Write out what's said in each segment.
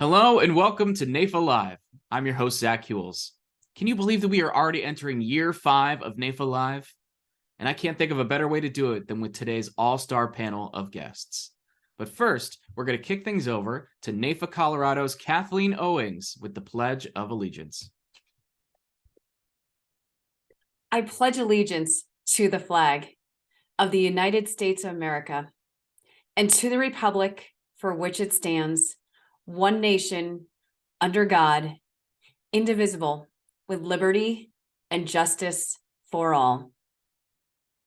Hello and welcome to NAIFA Live. I'm your host, Zach Hewells. Can you believe that we are already entering year 5 of NAIFA Live? And I can't think of a better way to do it than with today's all-star panel of guests. But first, we're going to kick things over to NAIFA Colorado's Kathleen Owings with the Pledge of Allegiance. I pledge allegiance to the flag of the United States of America and to the republic for which it stands, one nation, under God, indivisible, with liberty and justice for all.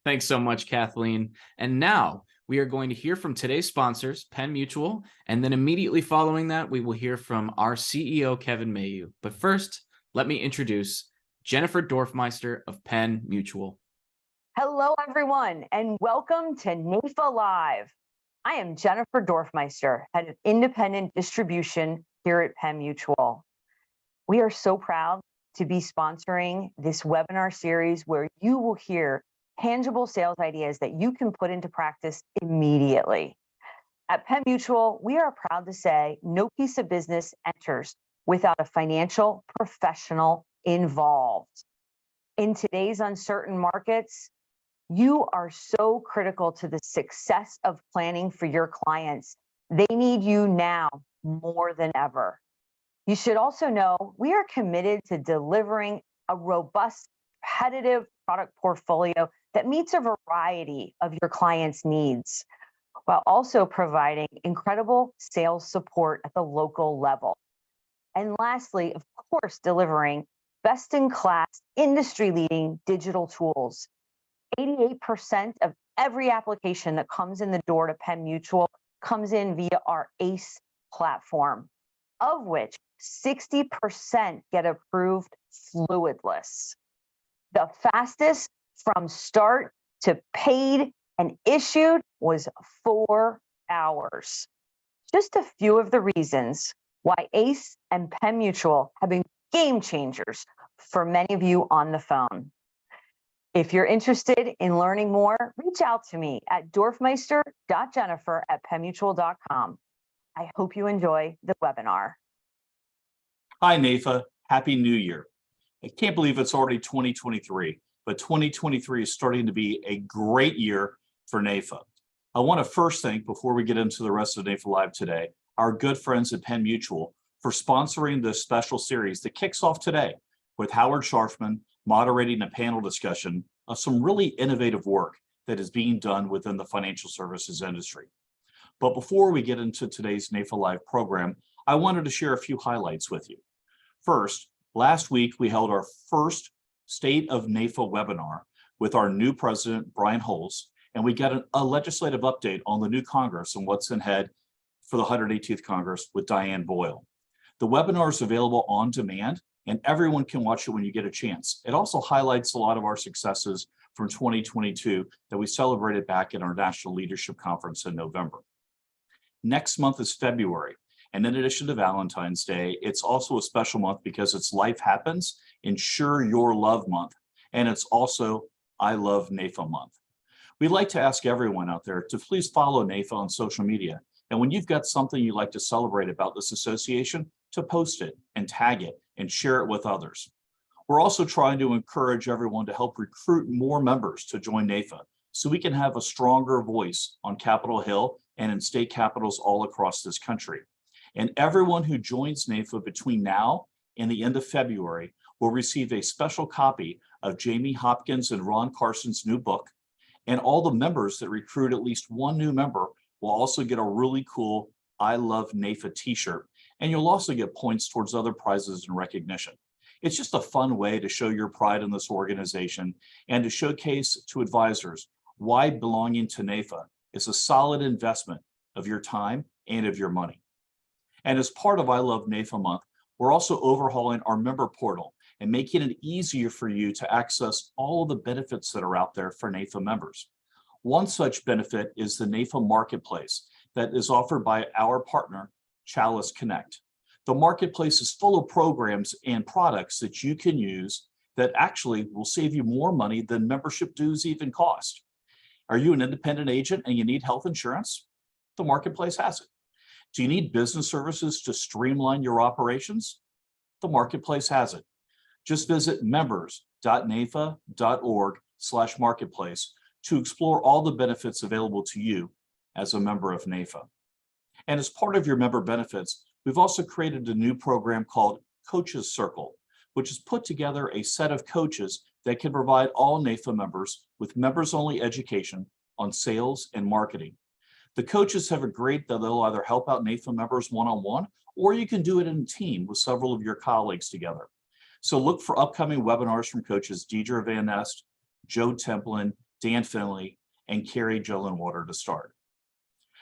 Thanks so much, Kathleen. And now we are going to hear from today's sponsors, Penn Mutual, and then immediately following that, we will hear from our CEO, Kevin Mayu. But first, let me introduce Jennifer Dorfmeister of Penn Mutual. Hello, everyone, and welcome to NAIFA Live. I am Jennifer Dorfmeister, head of independent distribution here at Penn Mutual. We are so proud to be sponsoring this webinar series where you will hear tangible sales ideas that you can put into practice immediately. At Penn Mutual, we are proud to say no piece of business enters without a financial professional involved. In today's uncertain markets, you are so critical to the success of planning for your clients. They need you now more than ever. You should also know we are committed to delivering a robust, competitive product portfolio that meets a variety of your clients' needs, while also providing incredible sales support at the local level. And lastly, of course, delivering best-in-class, industry-leading digital tools. 88% of every application that comes in the door to Penn Mutual comes in via our ACE platform, of which 60% get approved fluidless. The fastest from start to paid and issued was 4 hours. Just a few of the reasons why ACE and Penn Mutual have been game changers for many of you on the phone. If you're interested in learning more, reach out to me at dorfmeister.jennifer@pennmutual.com. I hope you enjoy the webinar. Hi, NAIFA. Happy New Year. I can't believe it's already 2023, but 2023 is starting to be a great year for NAIFA. I want to first thank, before we get into the rest of NAIFA Live today, our good friends at Penn Mutual for sponsoring this special series that kicks off today with Howard Scharfman moderating a panel discussion of some really innovative work that is being done within the financial services industry. But before we get into today's NAIFA Live program, I wanted to share a few highlights with you. First, last week we held our first State of NAIFA webinar with our new president, Brian Holz, and we got a legislative update on the new Congress and what's ahead for the 118th Congress with Diane Boyle. The webinar is available on demand, and everyone can watch it when you get a chance. It also highlights a lot of our successes from 2022 that we celebrated back in our National Leadership Conference in November. Next month is February, and in addition to Valentine's Day, it's also a special month because it's Life Happens, Ensure Your Love Month, and it's also I Love NAIFA Month. We'd like to ask everyone out there to please follow NAIFA on social media, and when you've got something you'd like to celebrate about this association, to post it and tag it and share it with others. We're also trying to encourage everyone to help recruit more members to join NAIFA so we can have a stronger voice on Capitol Hill and in state capitals all across this country. And everyone who joins NAIFA between now and the end of February will receive a special copy of Jamie Hopkins and Ron Carson's new book. And all the members that recruit at least one new member will also get a really cool I Love NAIFA t-shirt. And you'll also get points towards other prizes and recognition. It's just a fun way to show your pride in this organization and to showcase to advisors why belonging to NAIFA is a solid investment of your time and of your money. And as part of I Love NAIFA Month, we're also overhauling our member portal and making it easier for you to access all of the benefits that are out there for NAIFA members. One such benefit is the NAIFA Marketplace that is offered by our partner, Chalice Connect. The marketplace is full of programs and products that you can use that actually will save you more money than membership dues even cost. Are you an independent agent and you need health insurance? The marketplace has it. Do you need business services to streamline your operations? The marketplace has it. Just visit members.naifa.org/marketplace to explore all the benefits available to you as a member of NAIFA. And as part of your member benefits, we've also created a new program called Coaches Circle, which has put together a set of coaches that can provide all NAIFA members with members-only education on sales and marketing. The coaches have agreed that they'll either help out NAIFA members one-on-one, or you can do it in a team with several of your colleagues together. So look for upcoming webinars from coaches Deidre Van Nest, Joe Templin, Dan Finley, and Carrie Jollenwater to start.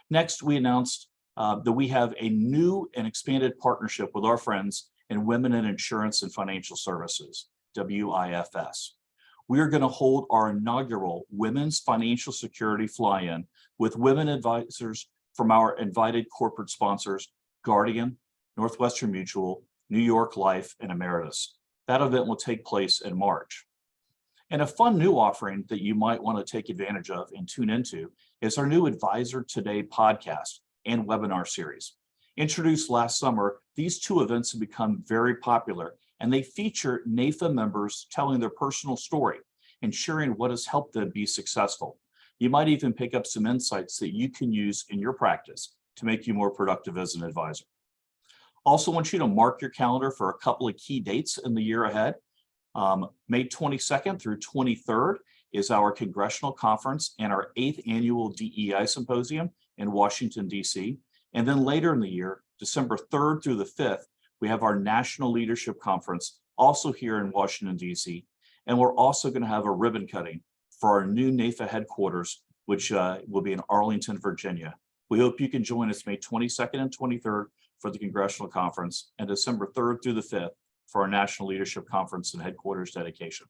Next, we announced that we have a new and expanded partnership with our friends in Women in Insurance and Financial Services, WIFS. We are going to hold our inaugural Women's Financial Security Fly-In with women advisors from our invited corporate sponsors, Guardian, Northwestern Mutual, New York Life, and Emeritus. That event will take place in March. And a fun new offering that you might want to take advantage of and tune into is our new Advisor Today podcast and webinar series. Introduced last summer, these two events have become very popular, and they feature NAIFA members telling their personal story and sharing what has helped them be successful. You might even pick up some insights that you can use in your practice to make you more productive as an advisor. Also want you to mark your calendar for a couple of key dates in the year ahead. May 22nd through 23rd is our congressional conference and our 8th annual DEI symposium in Washington, D.C. And then later in the year, December 3rd through the 5th, we have our National Leadership Conference, also here in Washington, D.C. And we're also going to have a ribbon cutting for our new NAIFA headquarters, which will be in Arlington, Virginia. We hope you can join us May 22nd and 23rd for the Congressional Conference and December 3rd through the 5th for our National Leadership Conference and headquarters dedication.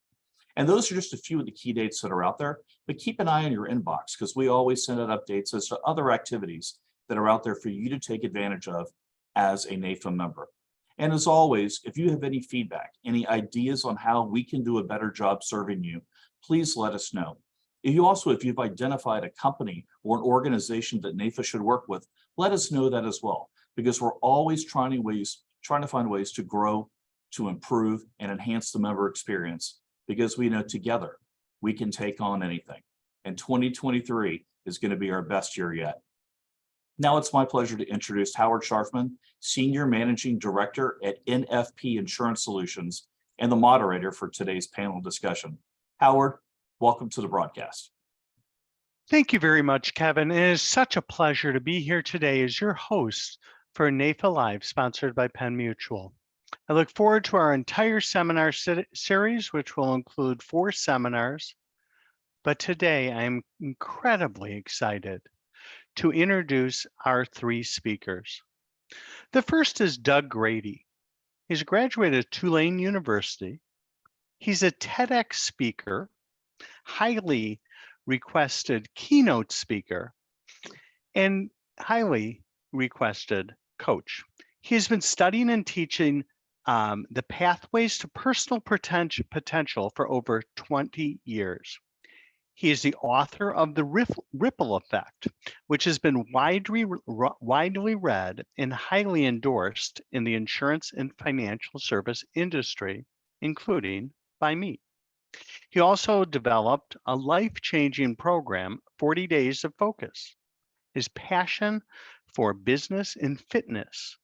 And those are just a few of the key dates that are out there, but keep an eye on your inbox because we always send out updates as to other activities that are out there for you to take advantage of as a NAIFA member. And as always, if you have any feedback, any ideas on how we can do a better job serving you, please let us know. If you've identified a company or an organization that NAIFA should work with, let us know that as well, because we're always trying to find ways to grow, to improve, and enhance the member experience, because we know together we can take on anything. And 2023 is going to be our best year yet. Now it's my pleasure to introduce Howard Scharfman, Senior Managing Director at NFP Insurance Solutions and the moderator for today's panel discussion. Howard, welcome to the broadcast. Thank you very much, Kevin. It is such a pleasure to be here today as your host for NAIFA Live, sponsored by Penn Mutual. I look forward to our entire seminar series, which will include 4 seminars. But today I am incredibly excited to introduce our 3 speakers. The first is Doug Grady. He's a graduate of Tulane University. He's a TEDx speaker, highly requested keynote speaker, and highly requested coach. He's been studying and teaching the pathways to personal potential for over 20 years. He is the author of The Ripple Effect, which has been widely read and highly endorsed in the insurance and financial service industry, including by me. He also developed a life-changing program, 40 Days of Focus. His passion for business and fitness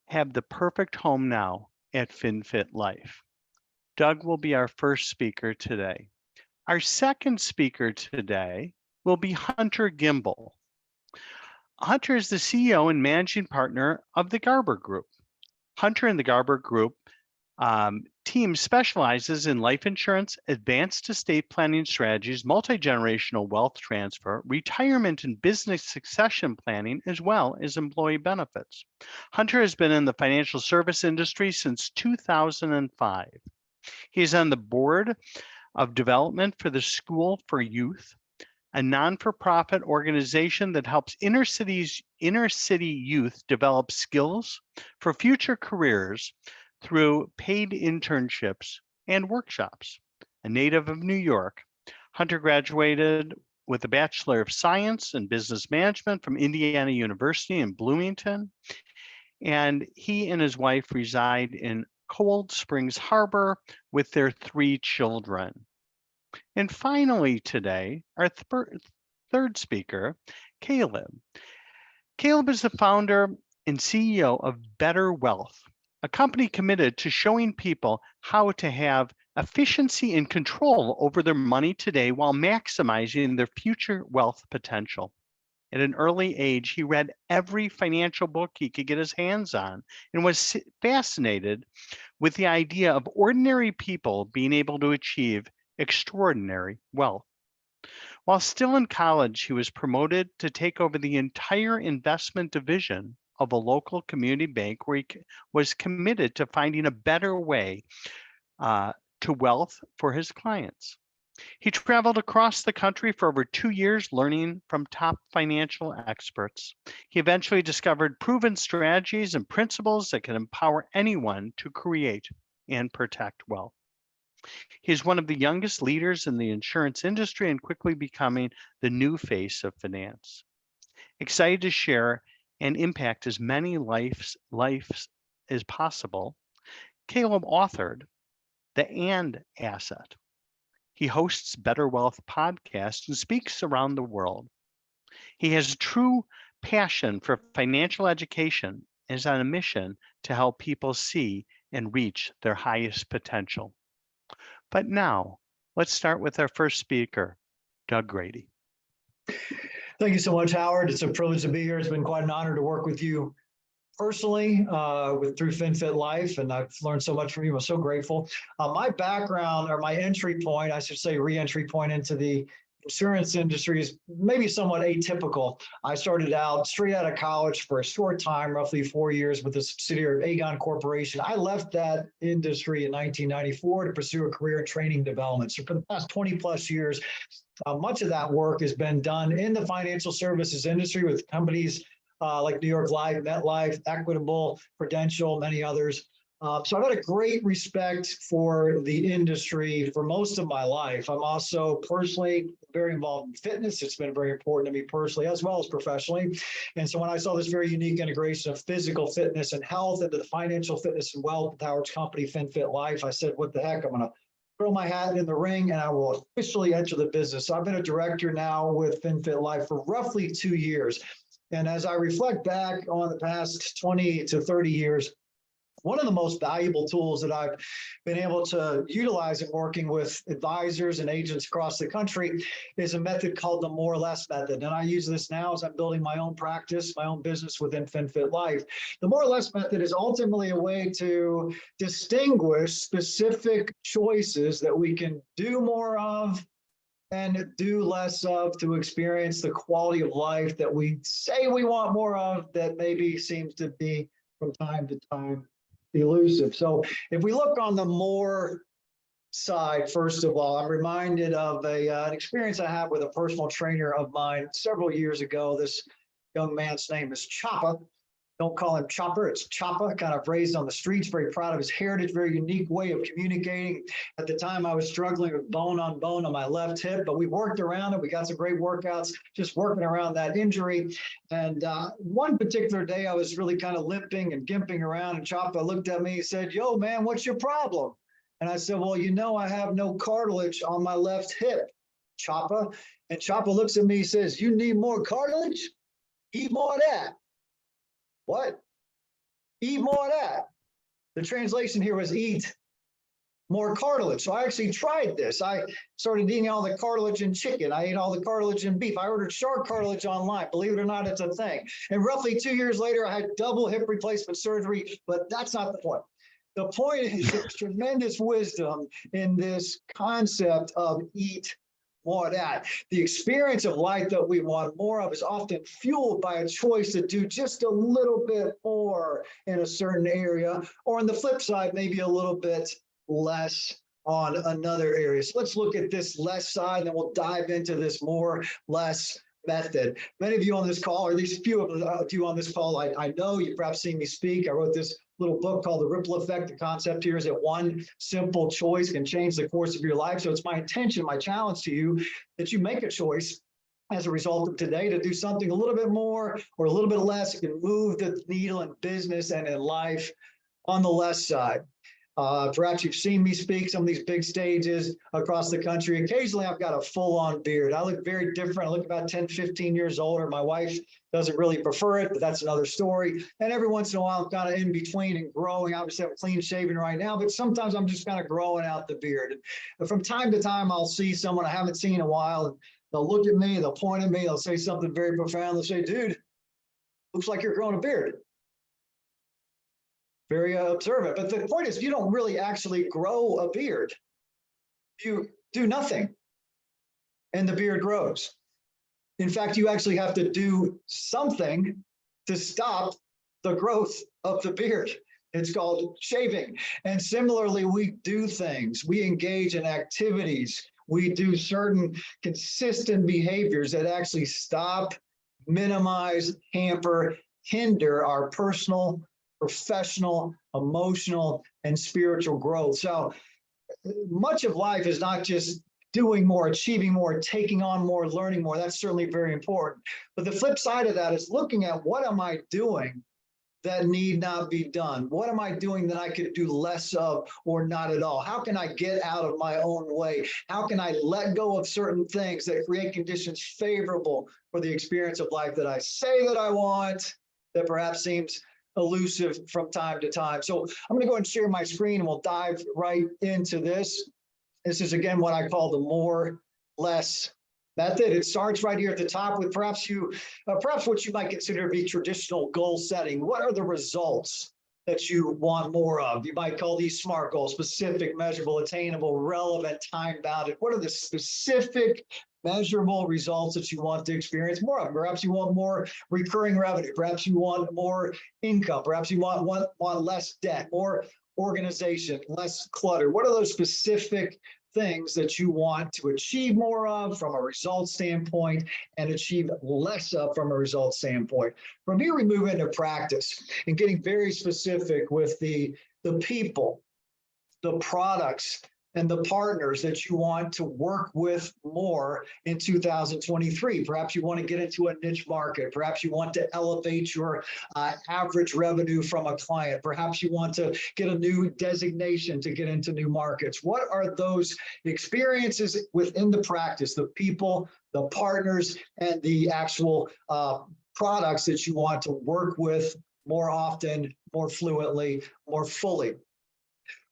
have the perfect home now at FinFit Life. Doug will be our first speaker today. Our second speaker today will be Hunter Gimbel. Hunter is the CEO and managing partner of the Garber Group. Hunter and the Garber Group team specializes in life insurance, advanced estate planning strategies, multi-generational wealth transfer, retirement and business succession planning, as well as employee benefits. Hunter has been in the financial service industry since 2005. He's on the board of development for the School for Youth, a non-for-profit organization that helps inner city youth develop skills for future careers through paid internships and workshops. A native of New York, Hunter graduated with a Bachelor of Science in Business Management from Indiana University in Bloomington. And he and his wife reside in Cold Springs Harbor with their 3 children. And finally today, our third speaker, Caleb. Caleb is the founder and CEO of Better Wealth, a company committed to showing people how to have efficiency and control over their money today while maximizing their future wealth potential. At an early age, he read every financial book he could get his hands on and was fascinated with the idea of ordinary people being able to achieve extraordinary wealth. While still in college, he was promoted to take over the entire investment division of a local community bank where he was committed to finding a better way to wealth for his clients. He traveled across the country for over 2 years, learning from top financial experts. He eventually discovered proven strategies and principles that can empower anyone to create and protect wealth. He's one of the youngest leaders in the insurance industry and quickly becoming the new face of finance. Excited to share and impact as many lives as possible, Caleb authored The And Asset. He hosts Better Wealth podcasts and speaks around the world. He has a true passion for financial education and is on a mission to help people see and reach their highest potential. But now, let's start with our first speaker, Doug Grady. Thank you so much, Howard. It's a privilege to be here. It's been quite an honor to work with you personally through FinFit Life, and I've learned so much from you. I'm so grateful. My background, or my entry point, I should say re-entry point into the insurance industry is maybe somewhat atypical. I started out straight out of college for a short time, roughly 4 years, with a subsidiary of Aegon Corporation. I left that industry in 1994 to pursue a career in training development. So for the past 20 plus years, much of that work has been done in the financial services industry with companies like New York Life, MetLife, Equitable, Prudential, many others. So I've had a great respect for the industry for most of my life. I'm also personally very involved in fitness. It's been very important to me personally as well as professionally. And so when I saw this very unique integration of physical fitness and health into the financial fitness and wealth with Howard's company, FinFit Life, I said, what the heck, I'm going to throw my hat in the ring and I will officially enter the business. So I've been a director now with FinFit Life for roughly 2 years. And as I reflect back on the past 20 to 30 years, one of the most valuable tools that I've been able to utilize in working with advisors and agents across the country is a method called the more or less method. And I use this now as I'm building my own practice, my own business within FinFit Life. The more or less method is ultimately a way to distinguish specific choices that we can do more of and do less of to experience the quality of life that we say we want more of that maybe seems to be from time to time elusive. So if we look on the more side, first of all, I'm reminded of an experience I had with a personal trainer of mine several years ago. This young man's name is Choppa. Don't call him Chopper, it's Choppa, kind of raised on the streets, very proud of his heritage, very unique way of communicating. At the time, I was struggling with bone on my left hip, but we worked around it. We got some great workouts, just working around that injury. And one particular day, I was really kind of limping and gimping around, and Choppa looked at me and said, yo, man, what's your problem? And I said, well, you know, I have no cartilage on my left hip, Choppa. And Choppa looks at me and says, you need more cartilage? Eat more of that. What? Eat more of that. The translation here was eat more cartilage. So I actually tried this. I started eating all the cartilage in chicken. I ate all the cartilage in beef. I ordered shark cartilage online. Believe it or not, it's a thing. And roughly 2 years later, I had double hip replacement surgery, but that's not the point. The point is there's tremendous wisdom in this concept of eat more of that. The experience of life that we want more of is often fueled by a choice to do just a little bit more in a certain area, or on the flip side, maybe a little bit less on another area. So let's look at this less side, and then we'll dive into this more, less method. Many of you on this call, or at least a few of you on this call, I know you've perhaps seen me speak. I wrote this little book called The Ripple Effect. The concept here is that one simple choice can change the course of your life. So it's my intention, my challenge to you, that you make a choice as a result of today to do something a little bit more or a little bit less. It can move the needle in business and in life on the less side. Perhaps you've seen me speak some of these big stages across the country. Occasionally, I've got a full-on beard. I look very different. I look about 10, 15 years older. My wife doesn't really prefer it, but that's another story. And every once in a while, I'm kind of in between and growing. Obviously, I'm clean shaven right now, but sometimes I'm just kind of growing out the beard. And from time to time, I'll see someone I haven't seen in a while, and they'll look at me, they'll point at me, they'll say something very profound. They'll say, dude, looks like you're growing a beard. Very observant. But the point is, you don't really actually grow a beard. You do nothing, and the beard grows. In fact, you actually have to do something to stop the growth of the beard. It's called shaving. And similarly, we do things. We engage in activities. We do certain consistent behaviors that actually stop, minimize, hamper, hinder our personal, professional, emotional, and spiritual growth. So much of life is not just doing more, achieving more, taking on more, learning more. That's certainly very important. But the flip side of that is looking at what am I doing that need not be done? What am I doing that I could do less of or not at all? How can I get out of my own way? How can I let go of certain things that create conditions favorable for the experience of life that I say that I want, that perhaps seems elusive from time to time? So I'm going to go ahead and share my screen and we'll dive right into this. This is, again, what I call the more, less method. It starts right here at the top with perhaps what you might consider to be traditional goal setting. What are the results that you want more of? You might call these SMART goals: specific, measurable, attainable, relevant, time-bounded. What are the specific, measurable results that you want to experience more of? Perhaps you want more recurring revenue. Perhaps you want more income. Perhaps you want less debt, more organization, less clutter. What are those specific things that you want to achieve more of from a results standpoint and achieve less of from a results standpoint? From here, we move into practice and getting very specific with the people, the products, and the partners that you want to work with more in 2023. Perhaps you want to get into a niche market. Perhaps you want to elevate your average revenue from a client. Perhaps you want to get a new designation to get into new markets. What are those experiences within the practice, the people, the partners, and the actual products that you want to work with more often, more fluently, more fully?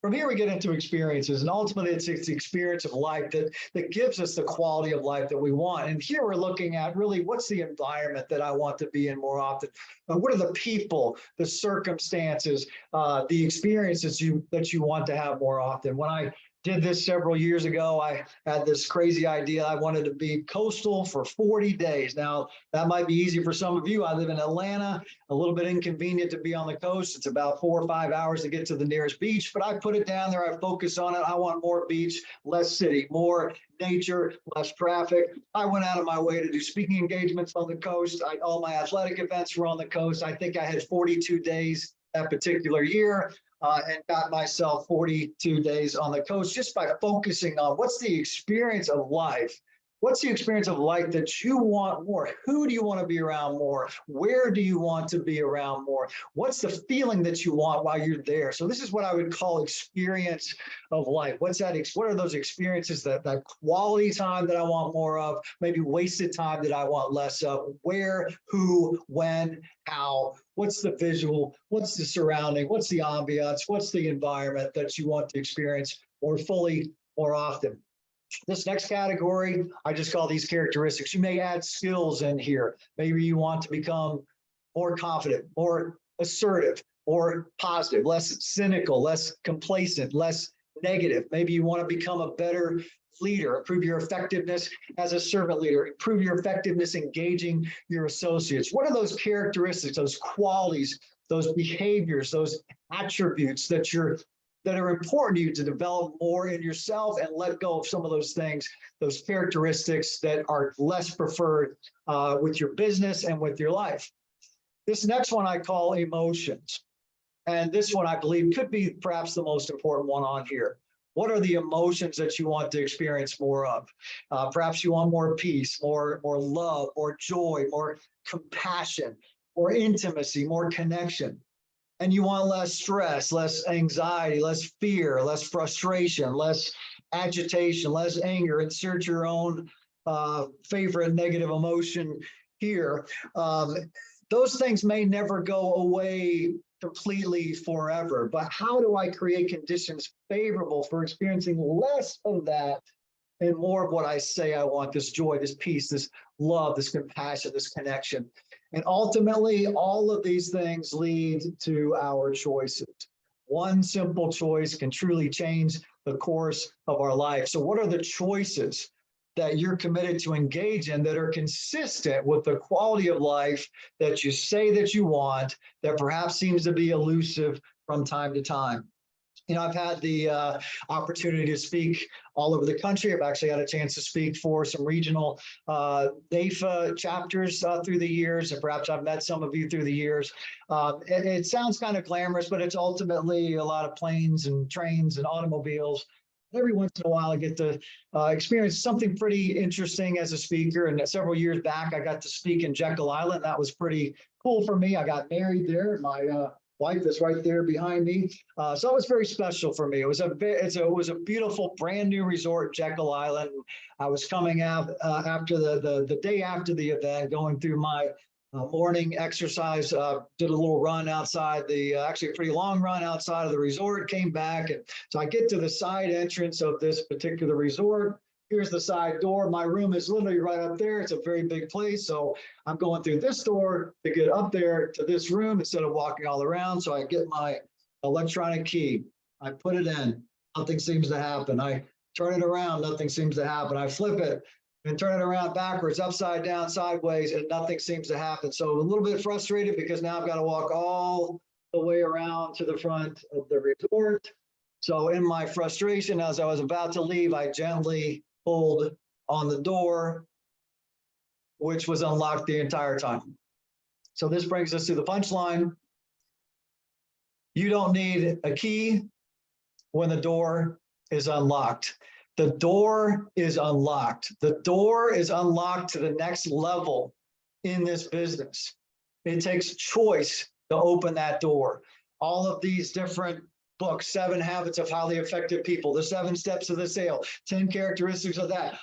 From here, we get into experiences, and ultimately, it's the experience of life that gives us the quality of life that we want. And here we're looking at really what's the environment that I want to be in more often. What are the people, the circumstances, the experiences that you want to have more often? When I did this several years ago, I had this crazy idea. I wanted to be coastal for 40 days. Now, that might be easy for some of you. I live in Atlanta, a little bit inconvenient to be on the coast. It's about 4 or 5 hours to get to the nearest beach, but I put it down there. I focus on it. I want more beach, less city, more nature, less traffic. I went out of my way to do speaking engagements on the coast. All my athletic events were on the coast. I think I had 42 days that particular year. And got myself 42 days on the coast just by focusing on what's the experience of life. What's the experience of life that you want more? Who do you want to be around more? Where do you want to be around more? What's the feeling that you want while you're there? So this is what I would call experience of life. What are those experiences, that quality time that I want more of, maybe wasted time that I want less of? Where, who, when, how? What's the visual? What's the surrounding? What's the ambiance? What's the environment that you want to experience more fully, more often? This next category, I just call these characteristics. You may add skills in here. Maybe you want to become more confident, more assertive, more positive, less cynical, less complacent, less negative. Maybe you want to become a better leader, improve your effectiveness as a servant leader, improve your effectiveness engaging your associates. What are those characteristics, those qualities, those behaviors, those attributes that are important to you to develop more in yourself and let go of some of those things, those characteristics that are less preferred with your business and with your life? This next one I call emotions. And this one, I believe, could be perhaps the most important one on here. What are the emotions that you want to experience more of? Perhaps you want more peace, more love, more joy, more compassion, more intimacy, more connection. And you want less stress, less anxiety, less fear, less frustration, less agitation, less anger. Insert your own favorite negative emotion here. Those things may never go away completely forever, but how do I create conditions favorable for experiencing less of that and more of what I say I want, this joy, this peace, this love, this compassion, this connection? And ultimately, all of these things lead to our choices. One simple choice can truly change the course of our life. So what are the choices that you're committed to engage in that are consistent with the quality of life that you say that you want, that perhaps seems to be elusive from time to time? You know, I've had the opportunity to speak all over the country. I've actually had a chance to speak for some regional NAIFA chapters through the years, and perhaps I've met some of you through the years. It sounds kind of glamorous, but it's ultimately a lot of planes and trains and automobiles. Every once in a while, I get to experience something pretty interesting as a speaker. And several years back, I got to speak in Jekyll Island. That was pretty cool for me. I got married there. My wife is right there behind me. So it was very special for me. It was a beautiful, brand new resort, Jekyll Island. I was coming out after the day after the event, going through my morning exercise, did a little run outside actually a pretty long run outside of the resort, came back. And so I get to the side entrance of this particular resort. Here's the side door. My room is literally right up there. It's a very big place. So I'm going through this door to get up there to this room instead of walking all around. So I get my electronic key. I put it in. Nothing seems to happen. I turn it around. Nothing seems to happen. I flip it and turn it around backwards, upside down, sideways, and nothing seems to happen. So a little bit frustrated because now I've got to walk all the way around to the front of the resort. So in my frustration, as I was about to leave, I gently pulled on the door, which was unlocked the entire time. So this brings us to the punchline. You don't need a key when the door is unlocked. The door is unlocked. The door is unlocked to the next level in this business. It takes choice to open that door. All of these different books, 7 Habits of Highly Effective People, the 7 Steps of the Sale, 10 Characteristics of that,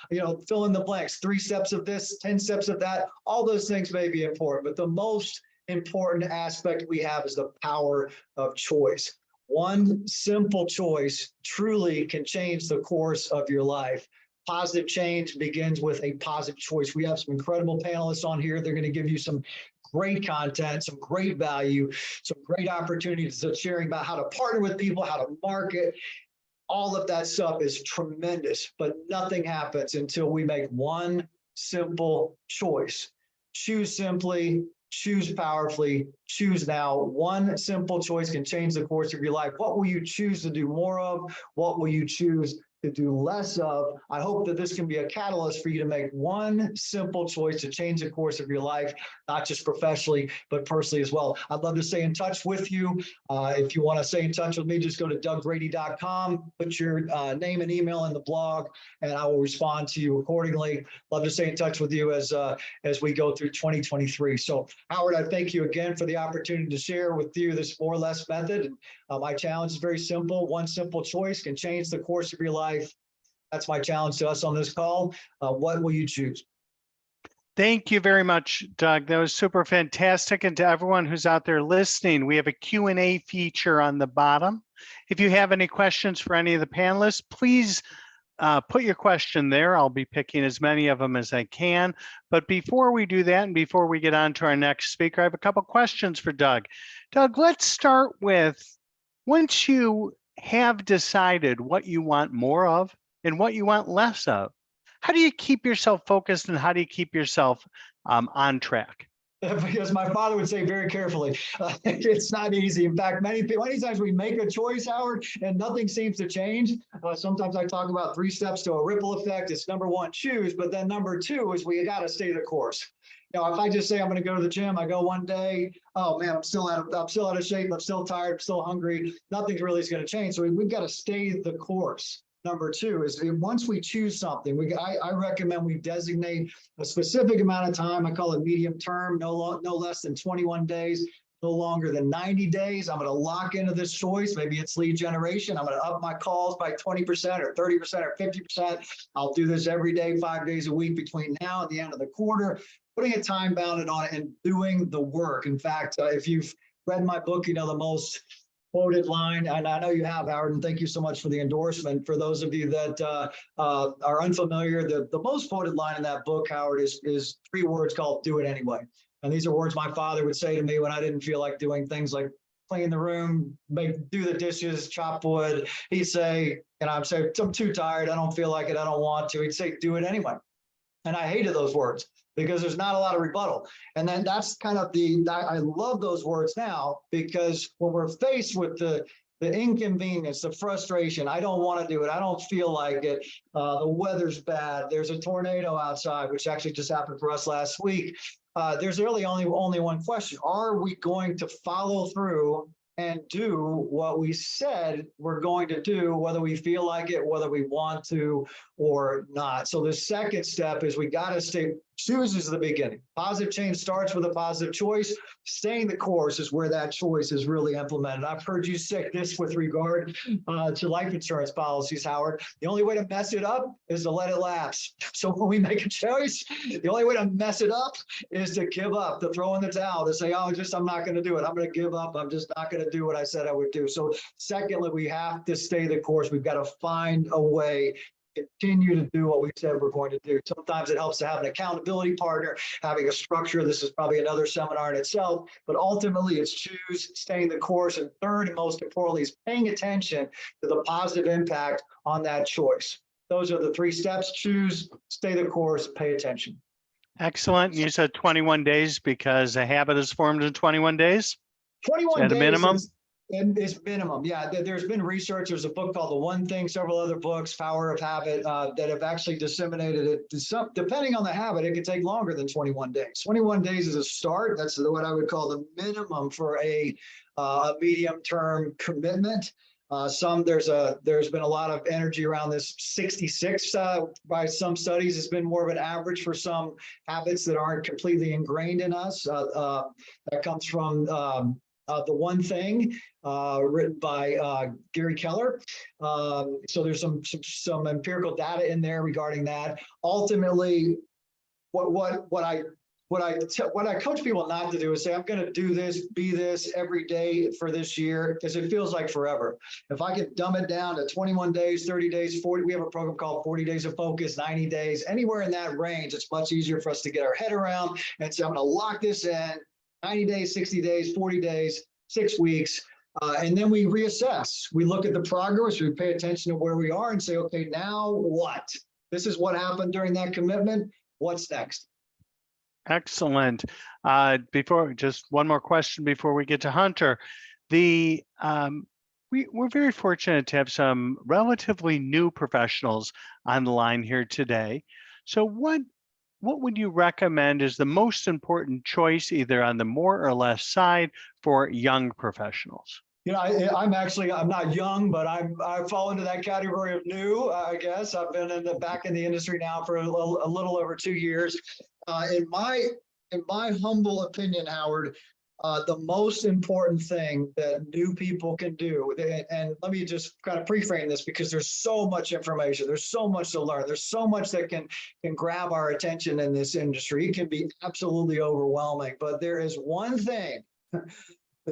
fill in the blanks, 3 steps of this, 10 steps of that. All those things may be important, but the most important aspect we have is the power of choice. One simple choice truly can change the course of your life. Positive change begins with a positive choice. We have some incredible panelists on here. They're going to give you some great content, some great value, some great opportunities of sharing about how to partner with people, how to market. All of that stuff is tremendous, but nothing happens until we make one simple choice. Choose simply, choose powerfully, choose now. One simple choice can change the course of your life. What will you choose to do more of? What will you choose to do less of? I hope that this can be a catalyst for you to make one simple choice to change the course of your life, not just professionally, but personally as well. I'd love to stay in touch with you. If you want to stay in touch with me, just go to douggrady.com, put your name and email in the blog, and I will respond to you accordingly. Love to stay in touch with you as we go through 2023. So Howard, I thank you again for the opportunity to share with you this more or less method. My challenge is very simple. One simple choice can change the course of your life. That's my challenge to us on this call. What will you choose? Thank you very much, Doug. That was super fantastic. And to everyone who's out there listening, we have a Q&A feature on the bottom. If you have any questions for any of the panelists, please put your question there. I'll be picking as many of them as I can. But before we do that, and before we get on to our next speaker, I have a couple questions for Doug. Doug, let's start with, once you have decided what you want more of and what you want less of, how do you keep yourself focused and how do you keep yourself on track? Because my father would say very carefully, it's not easy. In fact, many times we make a choice, Howard, and nothing seems to change. Sometimes I talk about 3 steps to a ripple effect. It's number 1, choose, but then number 2 is we got to stay the course. If I just say I'm going to go to the gym, I go one day, oh man, I'm still out of shape, I'm still tired, I'm still hungry. Nothing's really going to change. So we've got to stay the course. number two is once we choose something, I recommend we designate a specific amount of time. I call it medium term, no less than 21 days, no longer than 90 days. I'm going to lock into this choice. Maybe it's lead generation. I'm going to up my calls by 20% or 30% or 50%. I'll do this every day, 5 days a week between now and the end of the quarter, putting a time bounded on it and doing the work. In fact, if you've read my book, you know the most quoted line, and I know you have, Howard, and thank you so much for the endorsement. For those of you that are unfamiliar, the most quoted line in that book, Howard, is 3 words called "do it anyway." And these are words my father would say to me when I didn't feel like doing things like clean the room, do the dishes, chop wood. He'd say, and I'd say, I'm too tired, I don't feel like it, I don't want to. He'd say, do it anyway. And I hated those words because there's not a lot of rebuttal. And then that's kind of I love those words now, because when we're faced with the inconvenience, the frustration, I don't want to do it, I don't feel like it, the weather's bad, there's a tornado outside, which actually just happened for us last week. There's really only one question. Are we going to follow through and do what we said we're going to do, whether we feel like it, whether we want to or not? So the second step is we got to choose is the beginning. Positive change starts with a positive choice. Staying the course is where that choice is really implemented. I've heard you say this with regard to life insurance policies, Howard. The only way to mess it up is to let it lapse. So when we make a choice, the only way to mess it up is to give up, to throw in the towel, to say, oh, I'm not going to do it. I'm going to give up. I'm just not going to do what I said I would do. So secondly, we have to stay the course. We've got to find a way, continue to do what we said we're going to do. Sometimes it helps to have an accountability partner, having a structure. This is probably another seminar in itself, but ultimately it's choose, staying the course. And third, and most importantly, is paying attention to the positive impact on that choice. Those are the 3 steps: choose, stay the course, pay attention. Excellent. You said 21 days because a habit is formed in 21 days? 21 at days a minimum? Is minimum. Yeah, there's been research. There's a book called The One Thing, several other books, Power of Habit, that have actually disseminated it. Depending on the habit, it could take longer than 21 days. 21 days is a start. That's what I would call the minimum for a medium-term commitment. There's been a lot of energy around this 66 by some studies. It's been more of an average for some habits that aren't completely ingrained in us. That comes from The One Thing, written by Gary Keller. So there's some empirical data in there regarding that. Ultimately, what I coach people not to do is say, I'm going to do this, be this every day for this year, because it feels like forever. If I could dumb it down to 21 days, 30 days, 40, we have a program called 40 Days of Focus, 90 days, anywhere in that range, it's much easier for us to get our head around and say, I'm going to lock this in 90 days, 60 days, 40 days, 6 weeks. And then we reassess. We look at the progress, we pay attention to where we are and say, okay, now what? This is what happened during that commitment. What's next? Excellent. Just one more question before we get to Hunter. We're very fortunate to have some relatively new professionals on the line here today. So what would you recommend is the most important choice, either on the more or less side, for young professionals? You know, I'm not young, but I fall into that category of new, I guess. I've been back in the industry now for a little over 2 years. In my humble opinion, Howard, the most important thing that new people can do, and let me just kind of pre-frame this, because there's so much information, there's so much to learn, there's so much that can grab our attention in this industry. It can be absolutely overwhelming, but there is one thing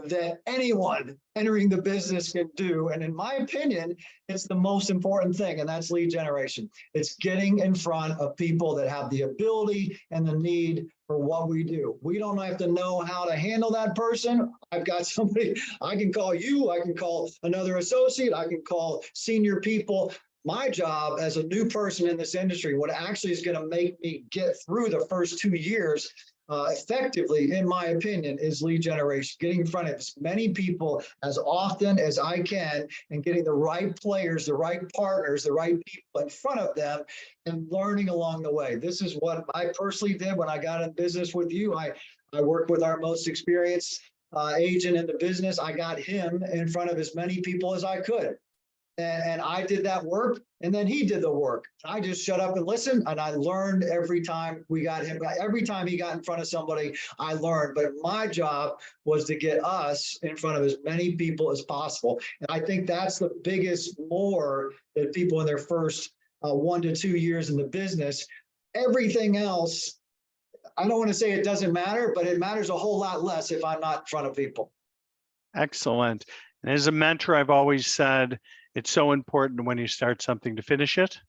that anyone entering the business can do. And in my opinion, it's the most important thing, and that's lead generation. It's getting in front of people that have the ability and the need for what we do. We don't have to know how to handle that person. I've got somebody, I can call you, I can call another associate, I can call senior people. My job as a new person in this industry, what actually is going to make me get through the first 2 years effectively, in my opinion, is lead generation, getting in front of as many people as often as I can and getting the right players, the right partners, the right people in front of them and learning along the way. This is what I personally did when I got in business with you. I worked with our most experienced agent in the business. I got him in front of as many people as I could. And I did that work, and then he did the work. I just shut up and listened, and I learned every time we got him. Every time he got in front of somebody, I learned. But my job was to get us in front of as many people as possible. And I think that's the biggest lure that people in their first 1 to 2 years in the business. Everything else, I don't want to say it doesn't matter, but it matters a whole lot less if I'm not in front of people. Excellent. And as a mentor, I've always said, it's so important when you start something to finish it,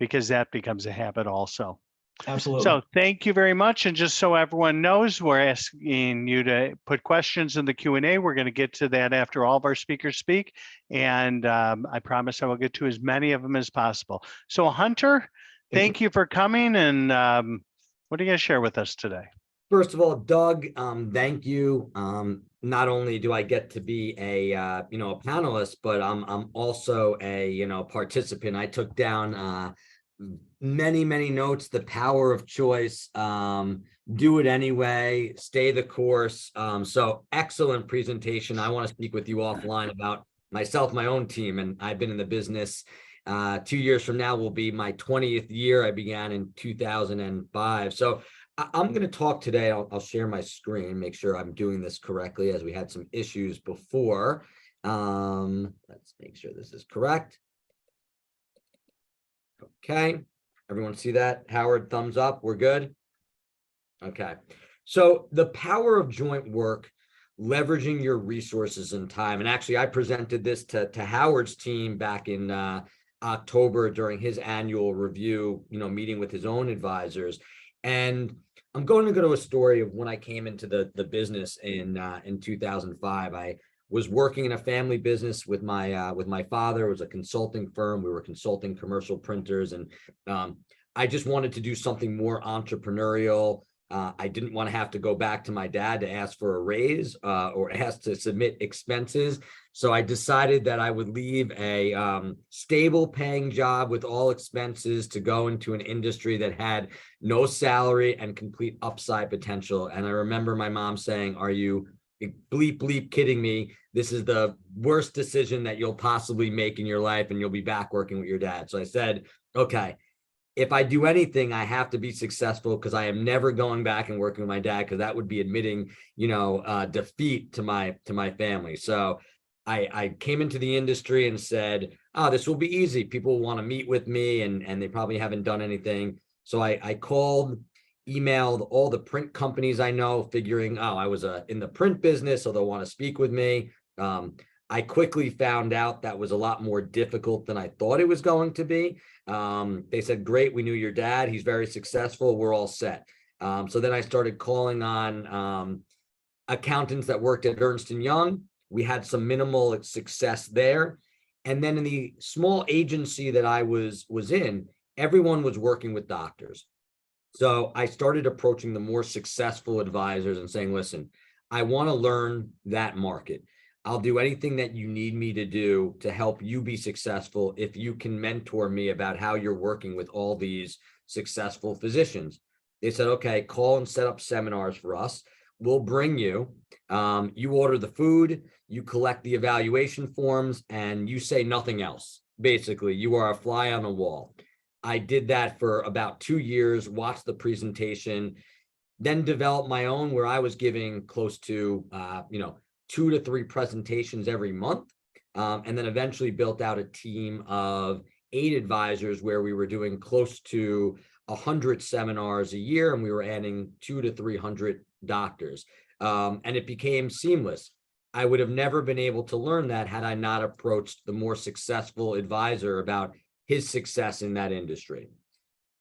because that becomes a habit also. Absolutely. So thank you very much. And just so everyone knows, we're asking you to put questions in the Q&A. We're going to get to that after all of our speakers speak. And I promise I will get to as many of them as possible. So Hunter, thank you for coming. And what are you going to share with us today? First of all, Doug, thank you. Not only do I get to be a a panelist, but I'm also a participant. I took down many notes. The power of choice. Do it anyway. Stay the course. So excellent presentation. I want to speak with you offline about myself, my own team, and I've been in the business. 2 years from now will be my 20th year. I began in 2005. So I'm going to talk today. I'll share my screen, make sure I'm doing this correctly, as we had some issues before. Let's make sure this is correct. Okay. Everyone see that? Howard, thumbs up. We're good. Okay. So the power of joint work, leveraging your resources and time. And actually, I presented this to Howard's team back in October during his annual review, meeting with his own advisors. And I'm going to go to a story of when I came into the business in 2005. I was working in a family business with my father. It was a consulting firm. We were consulting commercial printers, and I just wanted to do something more entrepreneurial. I didn't want to have to go back to my dad to ask for a raise or ask to submit expenses. So I decided that I would leave a stable paying job with all expenses to go into an industry that had no salary and complete upside potential. And I remember my mom saying, "Are you bleep kidding me? This is the worst decision that you'll possibly make in your life, and you'll be back working with your dad." So I said, okay, if I do anything, I have to be successful, because I am never going back and working with my dad, because that would be admitting, defeat to my family. So I came into the industry and said, "Oh, this will be easy. People want to meet with me, and they probably haven't done anything." So I called, emailed all the print companies I know, figuring, oh, I was in the print business, so they'll want to speak with me. I quickly found out that was a lot more difficult than I thought it was going to be. They said, "Great, we knew your dad. He's very successful. We're all set." So then I started calling on accountants that worked at Ernst & Young. We had some minimal success there. And then in the small agency that I was in, everyone was working with doctors. So I started approaching the more successful advisors and saying, "Listen, I want to learn that market. I'll do anything that you need me to do to help you be successful if you can mentor me about how you're working with all these successful physicians." They said, "Okay, call and set up seminars for us. We'll bring you. You order the food, you collect the evaluation forms, and you say nothing else. Basically, you are a fly on the wall." I did that for about 2 years, watched the presentation, then developed my own, where I was giving close to 2 to 3 presentations every month, and then eventually built out a team of 8 advisors, where we were doing close to 100 seminars a year, and we were adding 200 to 300 doctors, and it became seamless. I would have never been able to learn that had I not approached the more successful advisor about his success in that industry.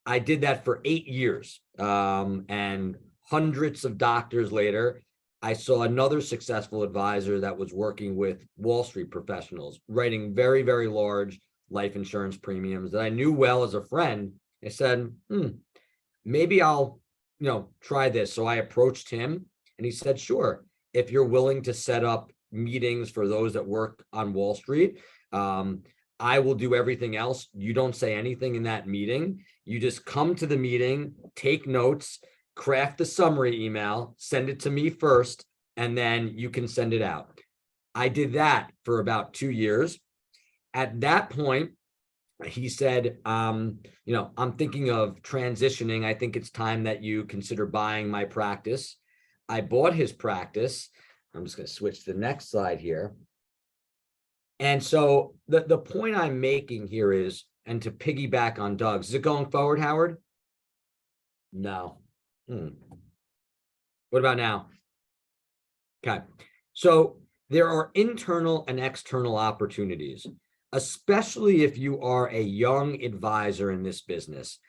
I did that for 8 years, and hundreds of doctors later, I saw another successful advisor that was working with Wall Street professionals, writing very, very large life insurance premiums that I knew well as a friend. I said, maybe I'll, try this. So I approached him, and he said, "Sure, if you're willing to set up meetings for those that work on Wall Street, I will do everything else. You don't say anything in that meeting. You just come to the meeting, take notes, craft the summary email, send it to me first, and then you can send it out." I did that for about 2 years. At that point, he said, I'm thinking of transitioning. I think it's time that you consider buying my practice. I bought his practice. I'm just going to switch to the next slide here. And so the point I'm making here is, and to piggyback on Doug's, is it going forward, Howard? No. What about now? Okay. So there are internal and external opportunities, especially if you are a young advisor in this business.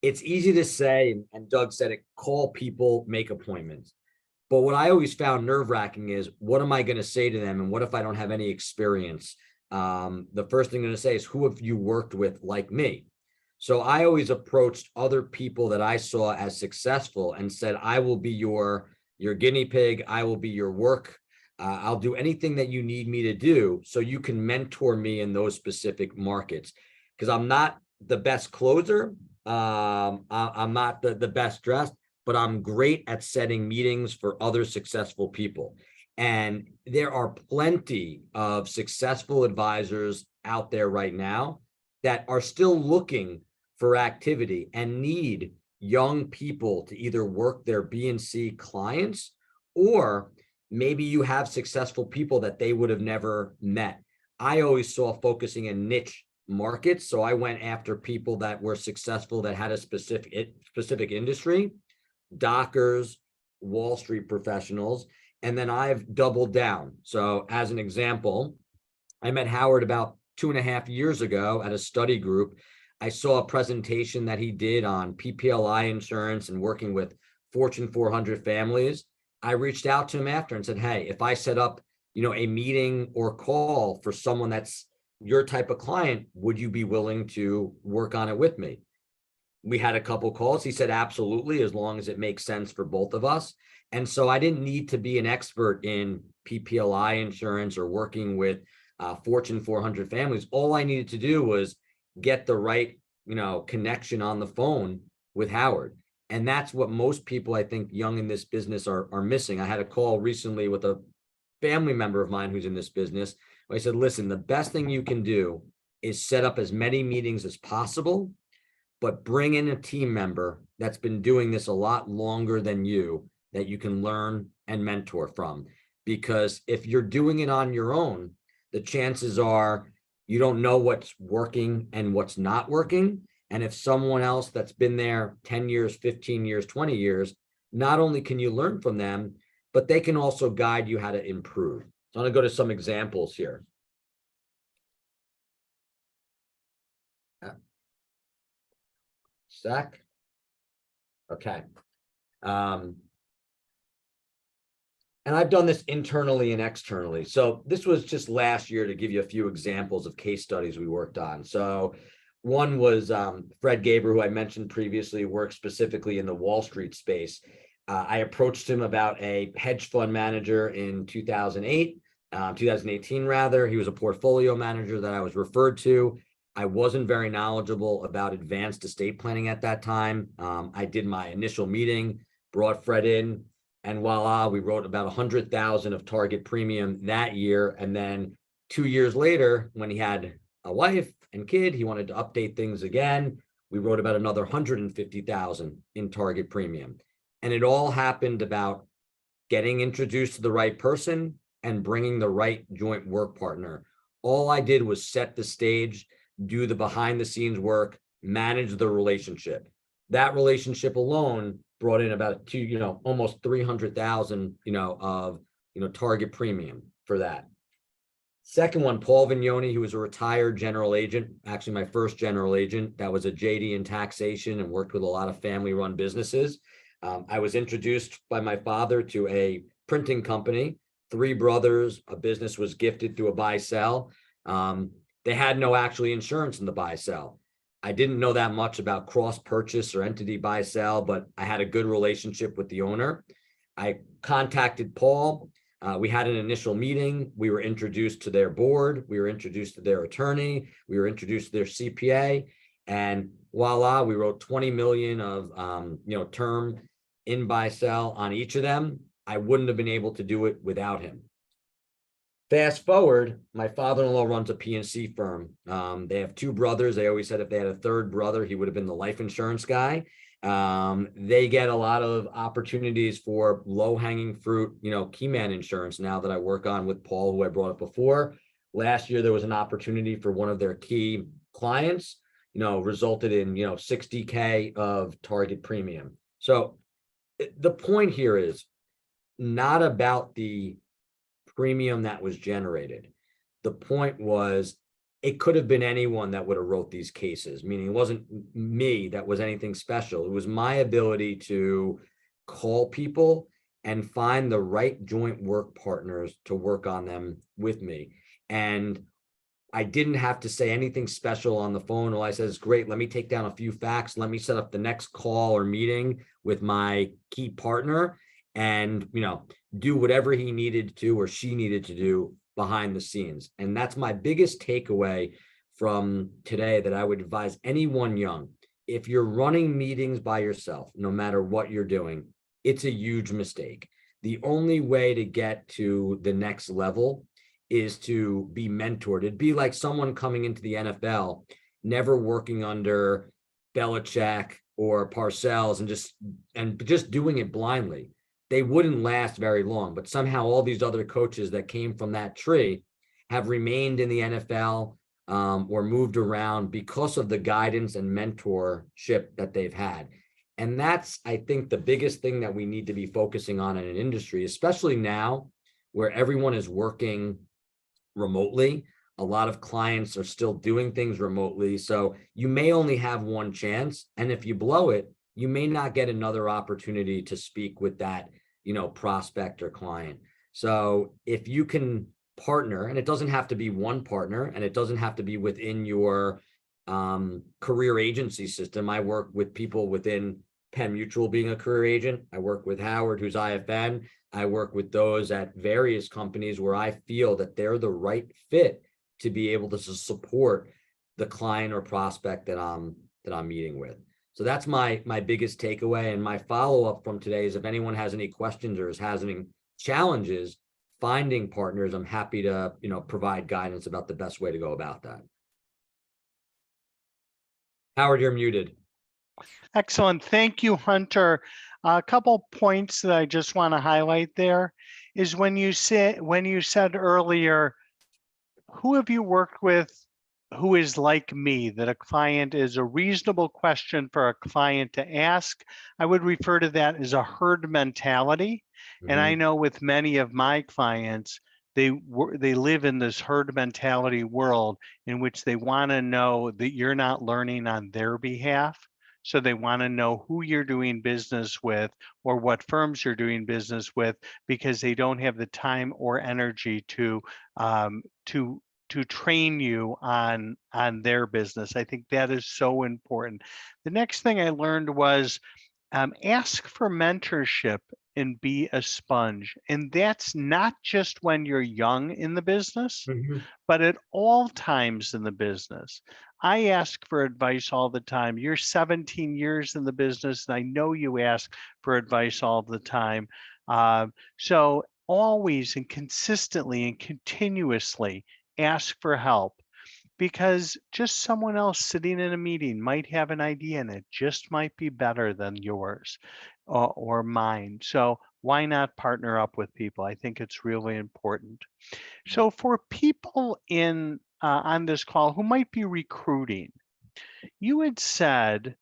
It's easy to say, and Doug said it, call people, make appointments. But what I always found nerve-wracking is, what am I going to say to them? And what if I don't have any experience? The first thing I'm going to say is, who have you worked with like me? So I always approached other people that I saw as successful and said, I will be your guinea pig. I will be your work. I'll do anything that you need me to do so you can mentor me in those specific markets. Because I'm not the best closer. I'm not the best dressed, but I'm great at setting meetings for other successful people. And there are plenty of successful advisors out there right now that are still looking for activity and need young people to either work their B and C clients, or maybe you have successful people that they would have never met. I always saw focusing in niche markets. So I went after people that were successful, that had a specific industry, dockers, Wall Street professionals, and then I've doubled down. So as an example, I met Howard about 2.5 years ago at a study group. I saw a presentation that he did on PPLI insurance and working with Fortune 400 families. I reached out to him after and said, hey, if I set up, a meeting or call for someone that's your type of client, would you be willing to work on it with me? We had a couple calls. He said, absolutely, as long as it makes sense for both of us. And so I didn't need to be an expert in PPLI insurance or working with Fortune 400 families. All I needed to do was get the right, connection on the phone with Howard. And that's what most people, I think, young in this business are missing. I had a call recently with a family member of mine who's in this business. I said, listen, the best thing you can do is set up as many meetings as possible, but bring in a team member that's been doing this a lot longer than you, that you can learn and mentor from. Because if you're doing it on your own, the chances are you don't know what's working and what's not working. And if someone else that's been there 10 years, 15 years, 20 years, not only can you learn from them, but they can also guide you how to improve. So I'm going to go to some examples here. Stack. Okay. And I've done this internally and externally. So this was just last year to give you a few examples of case studies we worked on. So one was Fred Gaber, who I mentioned previously, works specifically in the Wall Street space. I approached him about a hedge fund manager in 2018 rather. He was a portfolio manager that I was referred to. I wasn't very knowledgeable about advanced estate planning at that time. I did my initial meeting, brought Fred in, and voila, we wrote about 100,000 of target premium that year. And then 2 years later, when he had a wife and kid, he wanted to update things again. We wrote about another 150,000 in target premium. And it all happened about getting introduced to the right person and bringing the right joint work partner. All I did was set the stage, do the behind the scenes work, manage the relationship. That relationship alone brought in about almost 300,000, of, target premium for that. Second one, Paul Vignoni, who was a retired general agent, actually my first general agent that was a JD in taxation and worked with a lot of family run businesses. I was introduced by my father to a printing company, 3 brothers. A business was gifted through a buy sell. They had no actually insurance in the buy sell. I didn't know that much about cross purchase or entity buy sell, but I had a good relationship with the owner. I contacted Paul. We had an initial meeting. We were introduced to their board. We were introduced to their attorney. We were introduced to their CPA, and voila, we wrote 20 million of term in buy sell on each of them. I wouldn't have been able to do it without him. Fast forward, my father-in-law runs a PNC firm. They have two brothers. They always said if they had a third brother, he would have been the life insurance guy. They get a lot of opportunities for low-hanging fruit, key man insurance now that I work on with Paul, who I brought up before. Last year, there was an opportunity for one of their key clients, resulted in, $60K of target premium. So the point here is not about the premium that was generated. The point was it could have been anyone that would have wrote these cases, meaning it wasn't me that was anything special. It was my ability to call people and find the right joint work partners to work on them with me. And I didn't have to say anything special on the phone. All I said is, great, let me take down a few facts. Let me set up the next call or meeting with my key partner and, do whatever he needed to or she needed to do behind the scenes. And that's my biggest takeaway from today, that I would advise anyone young. If you're running meetings by yourself, no matter what you're doing, it's a huge mistake. The only way to get to the next level is to be mentored. It'd be like someone coming into the NFL, never working under Belichick or Parcells and just doing it blindly. They wouldn't last very long, but somehow all these other coaches that came from that tree have remained in the NFL or moved around because of the guidance and mentorship that they've had. And that's, I think, the biggest thing that we need to be focusing on in an industry, especially now where everyone is working remotely. A lot of clients are still doing things remotely. So you may only have one chance. And if you blow it, you may not get another opportunity to speak with that, prospect or client. So if you can partner, and it doesn't have to be one partner, and it doesn't have to be within your career agency system. I work with people within Penn Mutual being a career agent. I work with Howard, who's IFN. I work with those at various companies where I feel that they're the right fit to be able to support the client or prospect that I'm meeting with. So that's my biggest takeaway. And my follow-up from today is if anyone has any questions or has any challenges finding partners, I'm happy to, provide guidance about the best way to go about that. Howard, you're muted. Excellent. Thank you, Hunter. A couple points that I just want to highlight there is when you said earlier, who have you worked with who is like me, that a client is a reasonable question for a client to ask? I would refer to that as a herd mentality. And I know with many of my clients, they live in this herd mentality world in which they want to know that you're not learning on their behalf. So they want to know who you're doing business with or what firms you're doing business with, because they don't have the time or energy to train you on their business. I think that is so important. The next thing I learned was ask for mentorship and be a sponge. And that's not just when you're young in the business, but at all times in the business. I ask for advice all the time. You're 17 years in the business, and I know you ask for advice all the time. So always and consistently and continuously ask for help, because just someone else sitting in a meeting might have an idea and it just might be better than yours or mine. So why not partner up with people? I think it's really important. So for people on this call who might be recruiting, you had said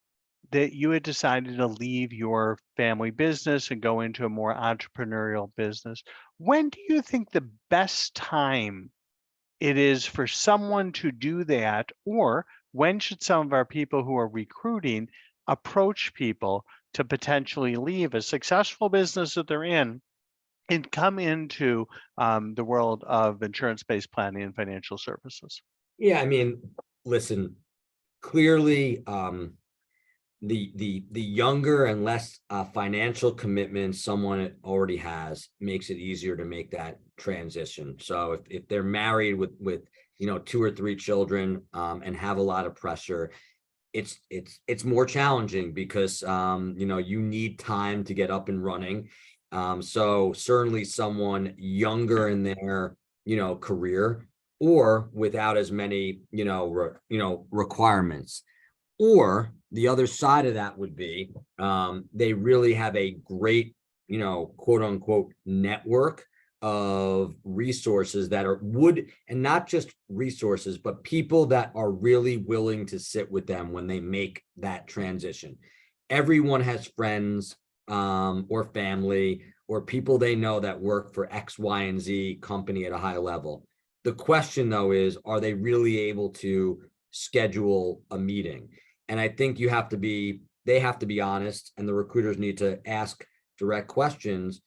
that you had decided to leave your family business and go into a more entrepreneurial business. When do you think the best time it is for someone to do that? Or when should some of our people who are recruiting approach people to potentially leave a successful business that they're in and come into the world of insurance-based planning and financial services? Yeah, I mean, listen, clearly the younger and less financial commitment someone already has makes it easier to make that transition. So if they're married with 2 or 3 children and have a lot of pressure, it's more challenging because you need time to get up and running. So certainly someone younger in their career, or without as many, requirements. Or the other side of that would be they really have a great, quote unquote, network of resources that and not just resources, but people that are really willing to sit with them when they make that transition. Everyone has friends or family or people they know that work for X, Y, and Z company at a high level. The question, though, is, are they really able to schedule a meeting? And I think they have to be honest, and the recruiters need to ask direct questions,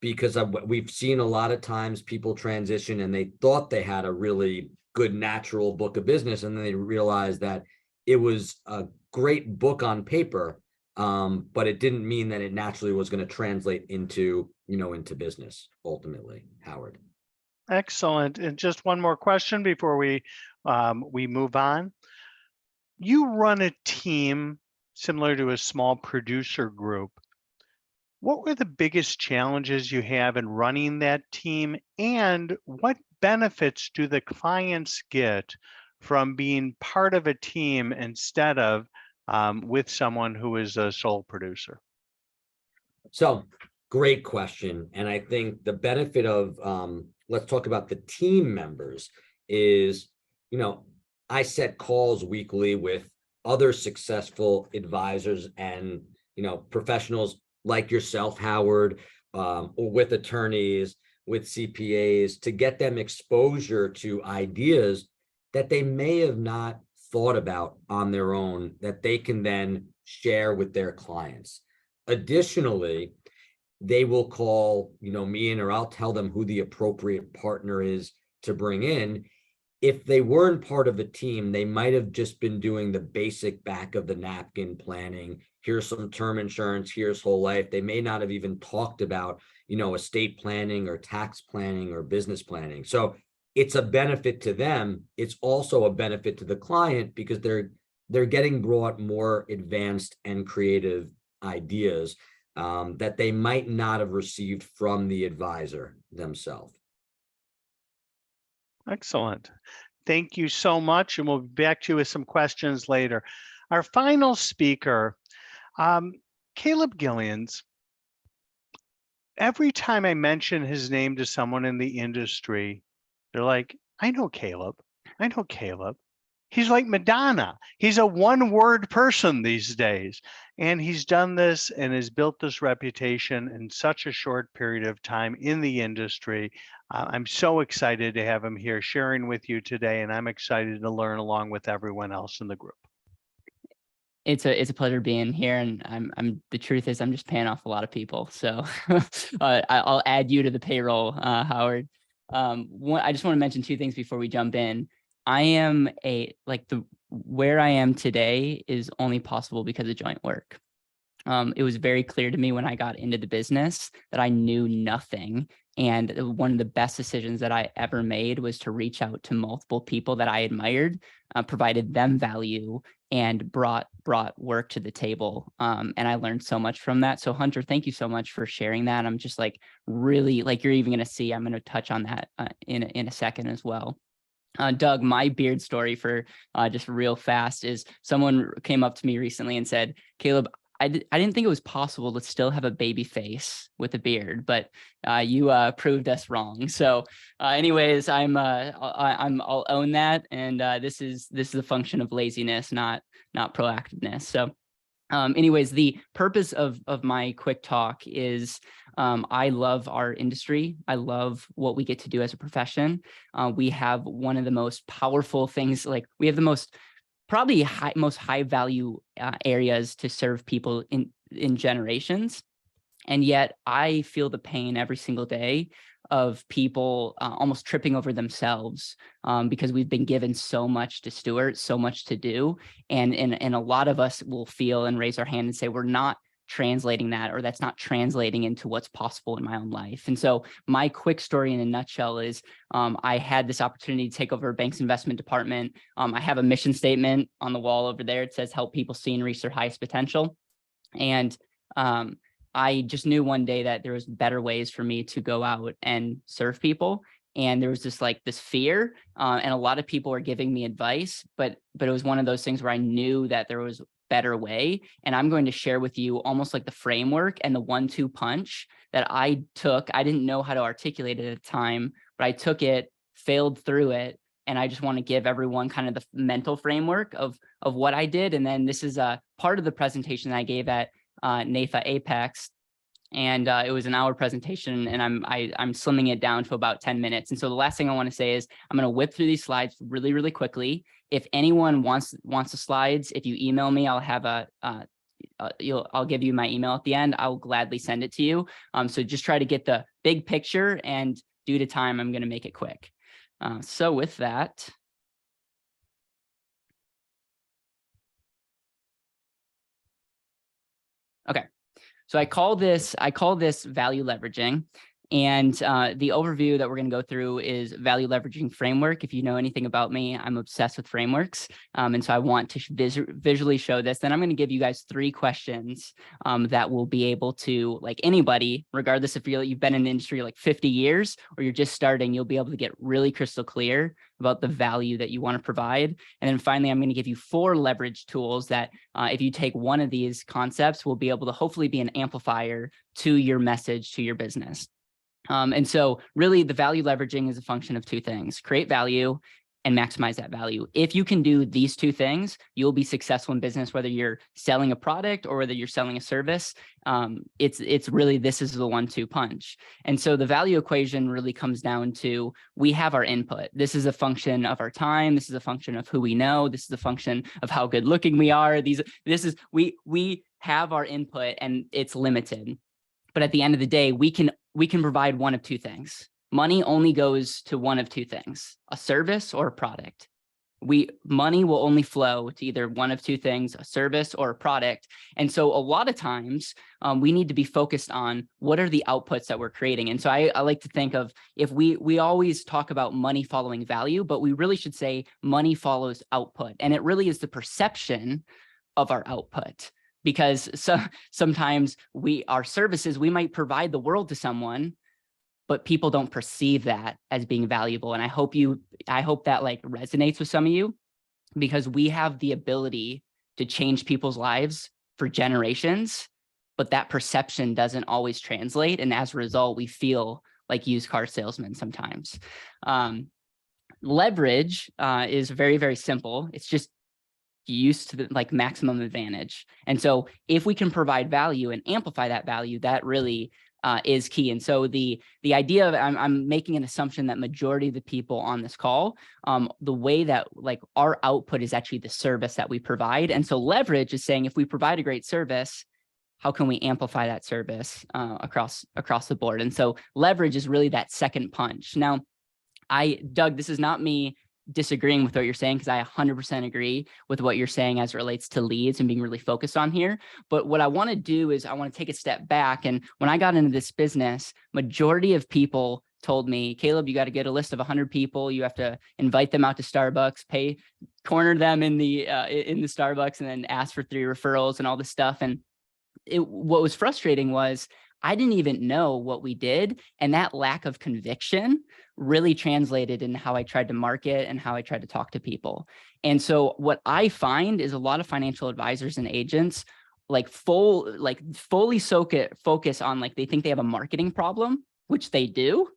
because we've seen a lot of times people transition and they thought they had a really good natural book of business, and then they realized that it was a great book on paper, but it didn't mean that it naturally was going to translate into business ultimately. Howard. Excellent. And just one more question before we move on. You run a team similar to a small producer group. What were the biggest challenges you have in running that team, and what benefits do the clients get from being part of a team instead of with someone who is a sole producer? So, great question. And I think the benefit of, let's talk about the team members is, I set calls weekly with other successful advisors and, professionals like yourself, Howard, or with attorneys, with CPAs, to get them exposure to ideas that they may have not thought about on their own, that they can then share with their clients. Additionally, they will call, me in, or I'll tell them who the appropriate partner is to bring in. If they weren't part of a team, they might have just been doing the basic back of the napkin planning. Here's some term insurance, here's whole life. They may not have even talked about, estate planning or tax planning or business planning. So it's a benefit to them. It's also a benefit to the client, because they're getting brought more advanced and creative ideas that they might not have received from the advisor themselves. Excellent. Thank you so much. And we'll be back to you with some questions later. Our final speaker, Caleb Gillians. Every time I mention his name to someone in the industry, they're like, I know Caleb. I know Caleb. He's like Madonna. He's a one-word person these days. And he's done this and has built this reputation in such a short period of time in the industry. I'm so excited to have him here sharing with you today, and I'm excited to learn along with everyone else in the group. It's a pleasure being here, and I'm the truth is I'm just paying off a lot of people. So I'll add you to the payroll, Howard. I just want to mention two things before we jump in. I am where I am today is only possible because of joint work. It was very clear to me when I got into the business that I knew nothing. And one of the best decisions that I ever made was to reach out to multiple people that I admired, provided them value, and brought work to the table. And I learned so much from that. So Hunter, thank you so much for sharing that. I'm just really you're even going to see, I'm going to touch on that in a second as well. Doug, my beard story for just real fast is someone came up to me recently and said, Caleb, I didn't think it was possible to still have a baby face with a beard, but you proved us wrong. So anyways, I'll own that. And this is a function of laziness, not proactiveness. So anyways, the purpose of my quick talk is I love our industry. I love what we get to do as a profession. We have one of the most powerful things, we have the most high value areas to serve people in generations. And yet I feel the pain every single day of people almost tripping over themselves because we've been given so much to steward, so much to do. And a lot of us will feel and raise our hand and say, we're not translating that, or that's not translating into what's possible in my own life. And so my quick story in a nutshell is I had this opportunity to take over a bank's investment department. I have a mission statement on the wall over there. It says, help people see and reach their highest potential. And I just knew one day that there was better ways for me to go out and serve people. And there was this fear, and a lot of people were giving me advice, but it was one of those things where I knew that there was a better way. And I'm going to share with you almost like the framework and the 1-2 punch that I took. I didn't know how to articulate it at the time, but I took it, failed through it. And I just want to give everyone kind of the mental framework of what I did. And then this is a part of the presentation that I gave at NAIFA Apex. And it was an hour presentation, and I'm slimming it down to about 10 minutes. And so the last thing I want to say is I'm going to whip through these slides really, really quickly. If anyone wants the slides, if you email me, I'll have I'll give you my email at the end. I'll gladly send it to you. So just try to get the big picture, and due to time, I'm going to make it quick. So with that, okay. So I call this value leveraging. And the overview that we're going to go through is value leveraging framework. If you know anything about me, I'm obsessed with frameworks. And so I want to visually show this. Then I'm going to give you guys 3 questions that will be able to, like anybody, regardless if you've been in the industry like 50 years or you're just starting, you'll be able to get really crystal clear about the value that you want to provide. And then finally, I'm going to give you 4 leverage tools that if you take one of these concepts, will be able to hopefully be an amplifier to your message, to your business. And so really the value leveraging is a function of 2 things: create value and maximize that value. If you can do these 2 things, you'll be successful in business, whether you're selling a product or whether you're selling a service. It's really, this is the 1-2 punch. And so the value equation really comes down to, we have our input. This is a function of our time. This is a function of who we know. This is a function of how good looking we are. We have our input, and it's limited. But at the end of the day, we can provide one of 2 things. Money only goes to one of 2 things: a service or a product. Money will only flow to either one of 2 things: a service or a product. And so a lot of times we need to be focused on what are the outputs that we're creating. And so I like to think of, if we always talk about money following value, but we really should say money follows output. And it really is the perception of our output. Because sometimes our services, we might provide the world to someone, but people don't perceive that as being valuable. And I hope that like resonates with some of you, because we have the ability to change people's lives for generations, but that perception doesn't always translate. And as a result, we feel like used car salesmen sometimes. Leverage is very, very simple. It's just used to the maximum advantage. And so if we can provide value and amplify that value, that really is key. And so the idea of, I'm making an assumption that majority of the people on this call, the way that our output is actually the service that we provide. And so leverage is saying, if we provide a great service, how can we amplify that service across the board? And so leverage is really that second punch. Now, Doug, this is not me disagreeing with what you're saying, because I 100% agree with what you're saying as it relates to leads and being really focused on here. But what I want to do is I want to take a step back. And when I got into this business, majority of people told me, Caleb, you got to get a list of 100 people. You have to invite them out to Starbucks, corner them in the Starbucks, and then ask for 3 referrals and all this stuff. And what was frustrating was I didn't even know what we did. And that lack of conviction really translated in how I tried to market and how I tried to talk to people. And so what I find is a lot of financial advisors and agents fully focus on, they think they have a marketing problem, which they do.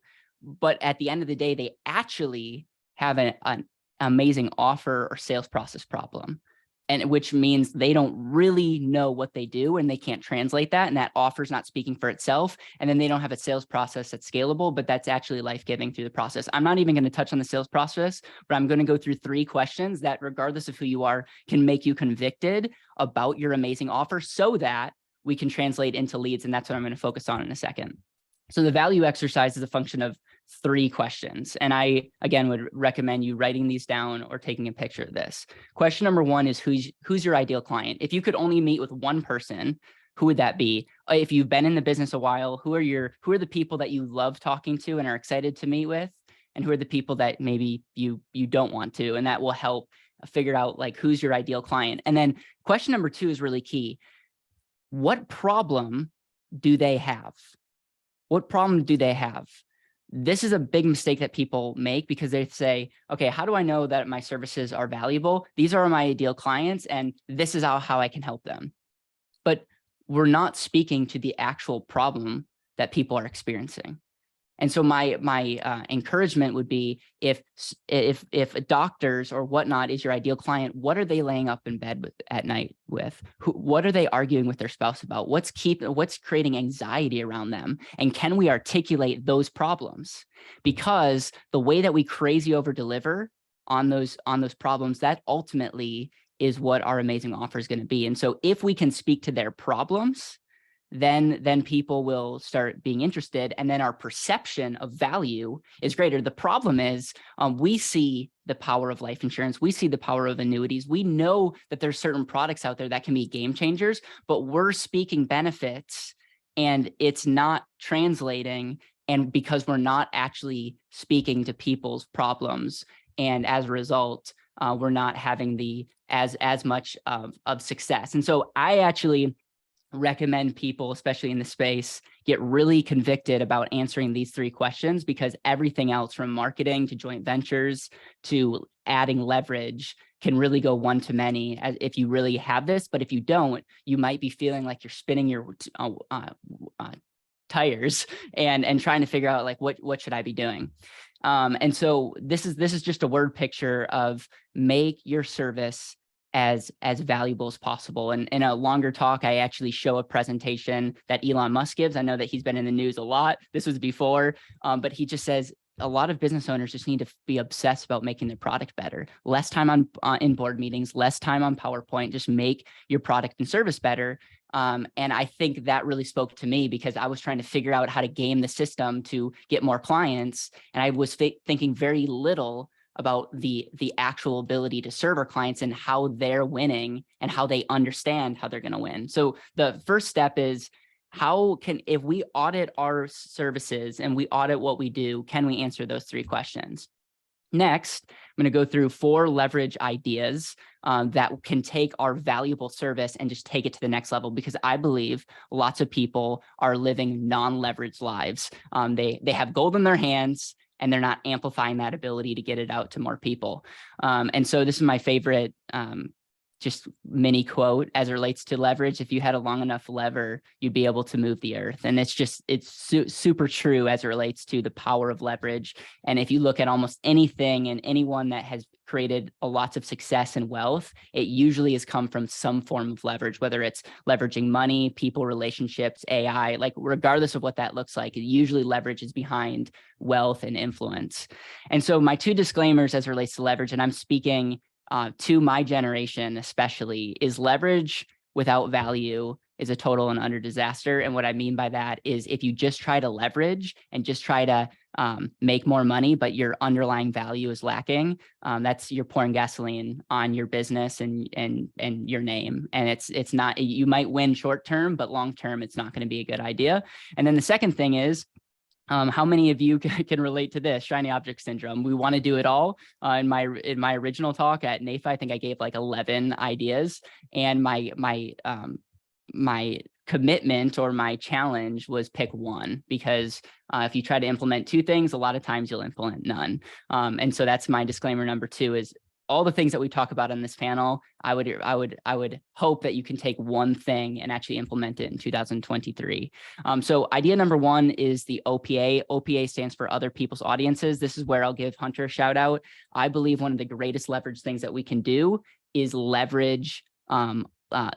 But at the end of the day, they actually have an amazing offer or sales process problem. And which means they don't really know what they do, and they can't translate that. And that offer is not speaking for itself. And then they don't have a sales process that's scalable, but that's actually life-giving through the process. I'm not even going to touch on the sales process, but I'm going to go through 3 questions that, regardless of who you are, can make you convicted about your amazing offer so that we can translate into leads. And that's what I'm going to focus on in a second. So the value exercise is a function of 3 questions. And I, again, would recommend you writing these down or taking a picture of this. Question number 1 is who's your ideal client? If you could only meet with one person, who would that be? If you've been in the business a while, who are the people that you love talking to and are excited to meet with? And who are the people that maybe you don't want to? And that will help figure out who's your ideal client. And then question number 2 is really key. What problem do they have? What problem do they have? This is a big mistake that people make because they say, okay, how do I know that my services are valuable? These are my ideal clients, and this is how I can help them. But we're not speaking to the actual problem that people are experiencing. And so my encouragement would be if doctors or whatnot is your ideal client, what are they laying up in bed at night with? What are they arguing with their spouse about? What's creating anxiety around them? And can we articulate those problems? Because the way that we crazy over deliver on those problems, that ultimately is what our amazing offer is going to be. And so if we can speak to their problems, then people will start being interested, and then our perception of value is greater. The problem is we see the power of life insurance. We see the power of annuities. We know that there's certain products out there that can be game changers, but we're speaking benefits and it's not translating, and because we're not actually speaking to people's problems, and as a result, we're not having the as much of success. And so I actually recommend people, especially in the space, get really convicted about answering these 3 questions, because everything else from marketing to joint ventures to adding leverage can really go one to many if you really have this. But if you don't, you might be feeling like you're spinning your tires and trying to figure out like what should I be doing. And so this is just a word picture of make your service as valuable as possible. And in a longer talk, I actually show a presentation that Elon Musk gives. I know that he's been in the news a lot. This was before, but he just says a lot of business owners just need to be obsessed about making their product better. Less time in board meetings, less time on PowerPoint, just make your product and service better. And I think that really spoke to me because I was trying to figure out how to game the system to get more clients. And I was thinking very little about the actual ability to serve our clients and how they're winning and how they understand how they're going to win. So the first step is if we audit our services and we audit what we do, can we answer those 3 questions? Next, I'm going to go through 4 leverage ideas that can take our valuable service and just take it to the next level, because I believe lots of people are living non-leveraged lives. They have gold in their hands, and they're not amplifying that ability to get it out to more people. And so this is my favorite just mini quote as it relates to leverage. If you had a long enough lever, you'd be able to move the earth. And it's super true as it relates to the power of leverage. And if you look at almost anything and anyone that has created lots of success and wealth, it usually has come from some form of leverage, whether it's leveraging money, people, relationships, AI, like regardless of what that looks like, it usually leverage is behind wealth and influence. And so my 2 disclaimers as it relates to leverage, and I'm speaking to my generation especially, is leverage without value is a total and utter disaster. And what I mean by that is if you just try to leverage and just try to make more money, but your underlying value is lacking, you're pouring gasoline on your business and your name. And it's not, you might win short term, but long term, it's not going to be a good idea. And then the second thing is, how many of you can relate to this shiny object syndrome? We want to do it all. In my original talk at NAIFA, I think I gave like 11 ideas, and my commitment or my challenge was pick 1, because if you try to implement 2 things, a lot of times you'll implement none. And so that's my disclaimer number 2 is all the things that we talk about on this panel. I would hope that you can take 1 thing and actually implement it in 2023. So idea number 1 is the OPA. OPA stands for other people's audiences. This is where I'll give Hunter a shout out. I believe one of the greatest leverage things that we can do is leverage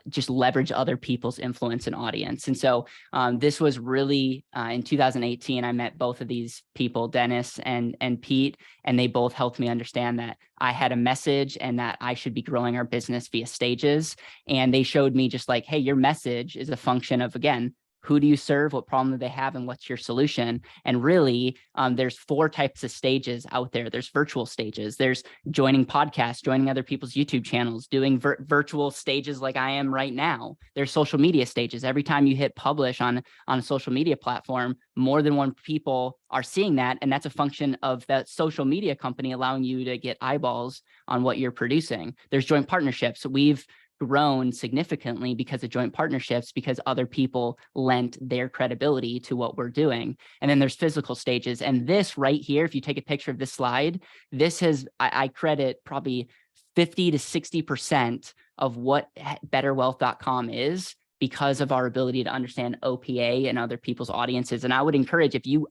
just leverage other people's influence and audience. And so this was really in 2018, I met both of these people, Dennis and Pete, and they both helped me understand that I had a message and that I should be growing our business via stages. And they showed me just like, hey, your message is a function of, again, who do you serve? What problem do they have? And what's your solution? And really, there's 4 types of stages out there. There's virtual stages. There's joining podcasts, joining other people's YouTube channels, doing virtual stages like I am right now. There's social media stages. Every time you hit publish on a social media platform, more than 1 people are seeing that. And that's a function of that social media company allowing you to get eyeballs on what you're producing. There's joint partnerships. We've grown significantly because of joint partnerships, because other people lent their credibility to what we're doing. And then there's physical stages. And this right here, if you take a picture of this slide, this has, I credit probably 50 to 60% of what betterwealth.com is because of our ability to understand OPA and other people's audiences. And I would encourage, if you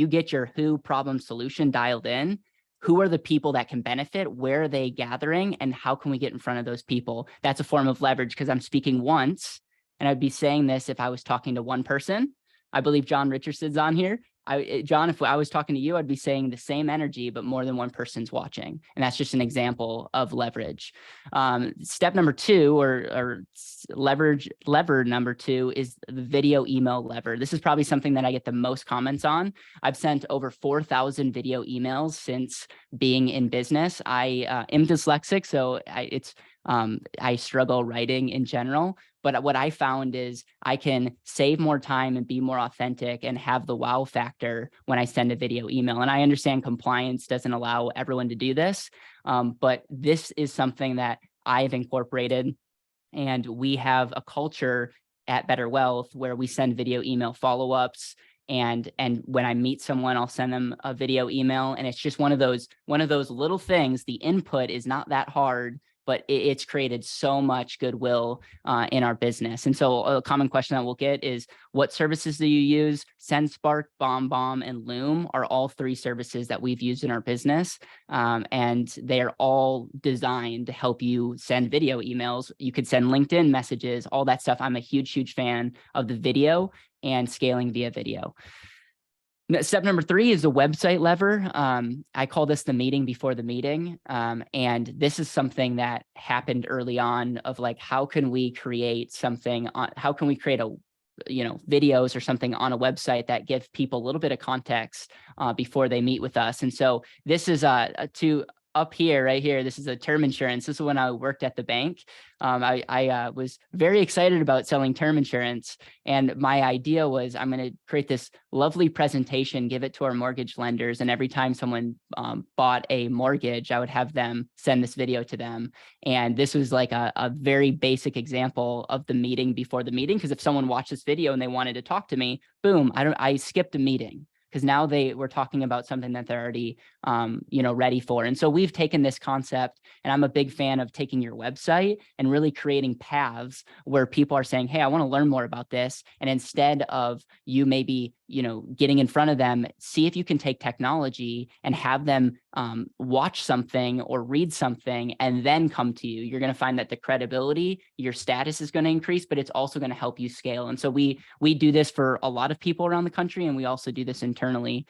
get your who problem solution dialed in, who are the people that can benefit? Where are they gathering? And how can we get in front of those people? That's a form of leverage, because I'm speaking once, and I'd be saying this if I was talking to one person. I believe John Richardson's on here. John, if I was talking to you, I'd be saying the same energy, but more than one person's watching. And that's just an example of leverage. Step number two, or lever number two, is the video email lever. This is probably something that I get the most comments on. I've sent over 4,000 video emails since being in business. I am dyslexic, so I struggle writing in general. But what I found is I can save more time and be more authentic and have the wow factor when I send a video email. And I understand compliance doesn't allow everyone to do this, but this is something that I've incorporated. And we have a culture at Better Wealth where we send video email follow-ups. And when I meet someone, I'll send them a video email. And it's just one of those little things. The input is not that hard, but it's created so much goodwill in our business. And so a common question that we'll get is, what services do you use? SendSpark, BombBomb, and Loom are all three services that we've used in our business. And they are all designed to help you send video emails. You could send LinkedIn messages, all that stuff. I'm a huge, huge fan of the video and scaling via video. Step number three is the website lever. I call this the meeting before the meeting. And this is something that happened early on, of like, how can we create something how can we create videos or something on a website that give people a little bit of context before they meet with us. And so this is up here, right here, this is a term insurance. This is when I worked at the bank. I was very excited about selling term insurance. And my idea was, I'm going to create this lovely presentation, give it to our mortgage lenders. And every time someone bought a mortgage, I would have them send this video to them. And this was like a very basic example of the meeting before the meeting. Because if someone watched this video and they wanted to talk to me, boom, I skipped a meeting, because now we're talking about something that they're already, ready for. And so we've taken this concept, and I'm a big fan of taking your website and really creating paths where people are saying, hey, I want to learn more about this. And instead of you maybe, getting in front of them, see if you can take technology and have them watch something or read something and then come to you. You're going to find that the credibility, your status is going to increase, but it's also going to help you scale. And so we do this for a lot of people around the country, and we also do this internally